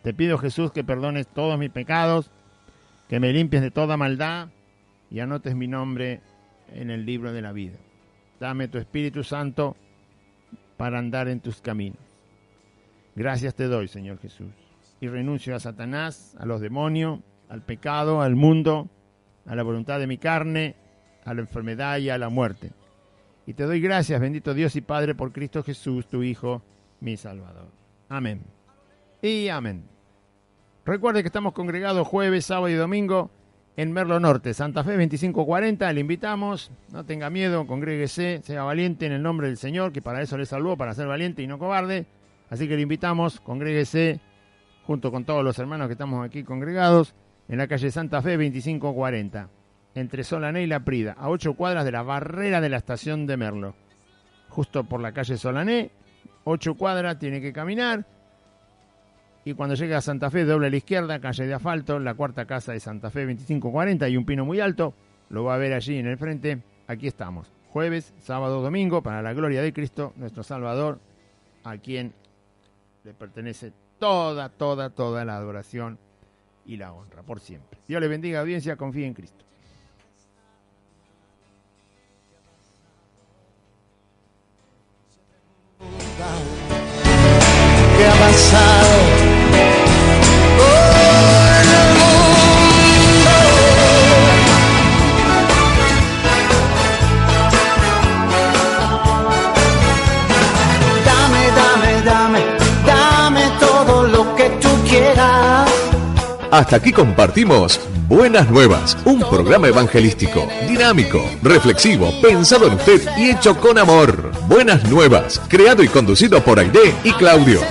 Te pido, Jesús, que perdones todos mis pecados, que me limpies de toda maldad y anotes mi nombre en el libro de la vida. Dame tu Espíritu Santo para andar en tus caminos. Gracias te doy, Señor Jesús. Y renuncio a Satanás, a los demonios, al pecado, al mundo, a la voluntad de mi carne, a la enfermedad y a la muerte. Y te doy gracias, bendito Dios y Padre, por Cristo Jesús, tu Hijo, mi Salvador. Amén. Y amén. Recuerde que estamos congregados jueves, sábado y domingo en Merlo Norte, Santa Fe 2540. Le invitamos, no tenga miedo, congréguese, sea valiente en el nombre del Señor, que para eso le salvó, para ser valiente y no cobarde. Así que le invitamos, congréguese junto con todos los hermanos que estamos aquí congregados en la calle Santa Fe 2540, entre Solané y La Prida, a 8 cuadras de la barrera de la estación de Merlo. Justo por la calle Solané, 8 cuadras, tiene que caminar. Y cuando llegue a Santa Fe, doble a la izquierda, calle de asfalto, la cuarta casa de Santa Fe 2540 y un pino muy alto. Lo va a ver allí en el frente. Aquí estamos, jueves, sábado, domingo, para la gloria de Cristo, nuestro Salvador, a quien le pertenece toda la adoración y la honra, por siempre. Dios le bendiga, audiencia, confíe en Cristo. ¿Qué ha pasado? Dame todo lo que tú quieras. Hasta aquí compartimos Buenas Nuevas, un programa evangelístico, dinámico, reflexivo, pensado en usted y hecho con amor. Buenas Nuevas, creado y conducido por Aide y Claudio.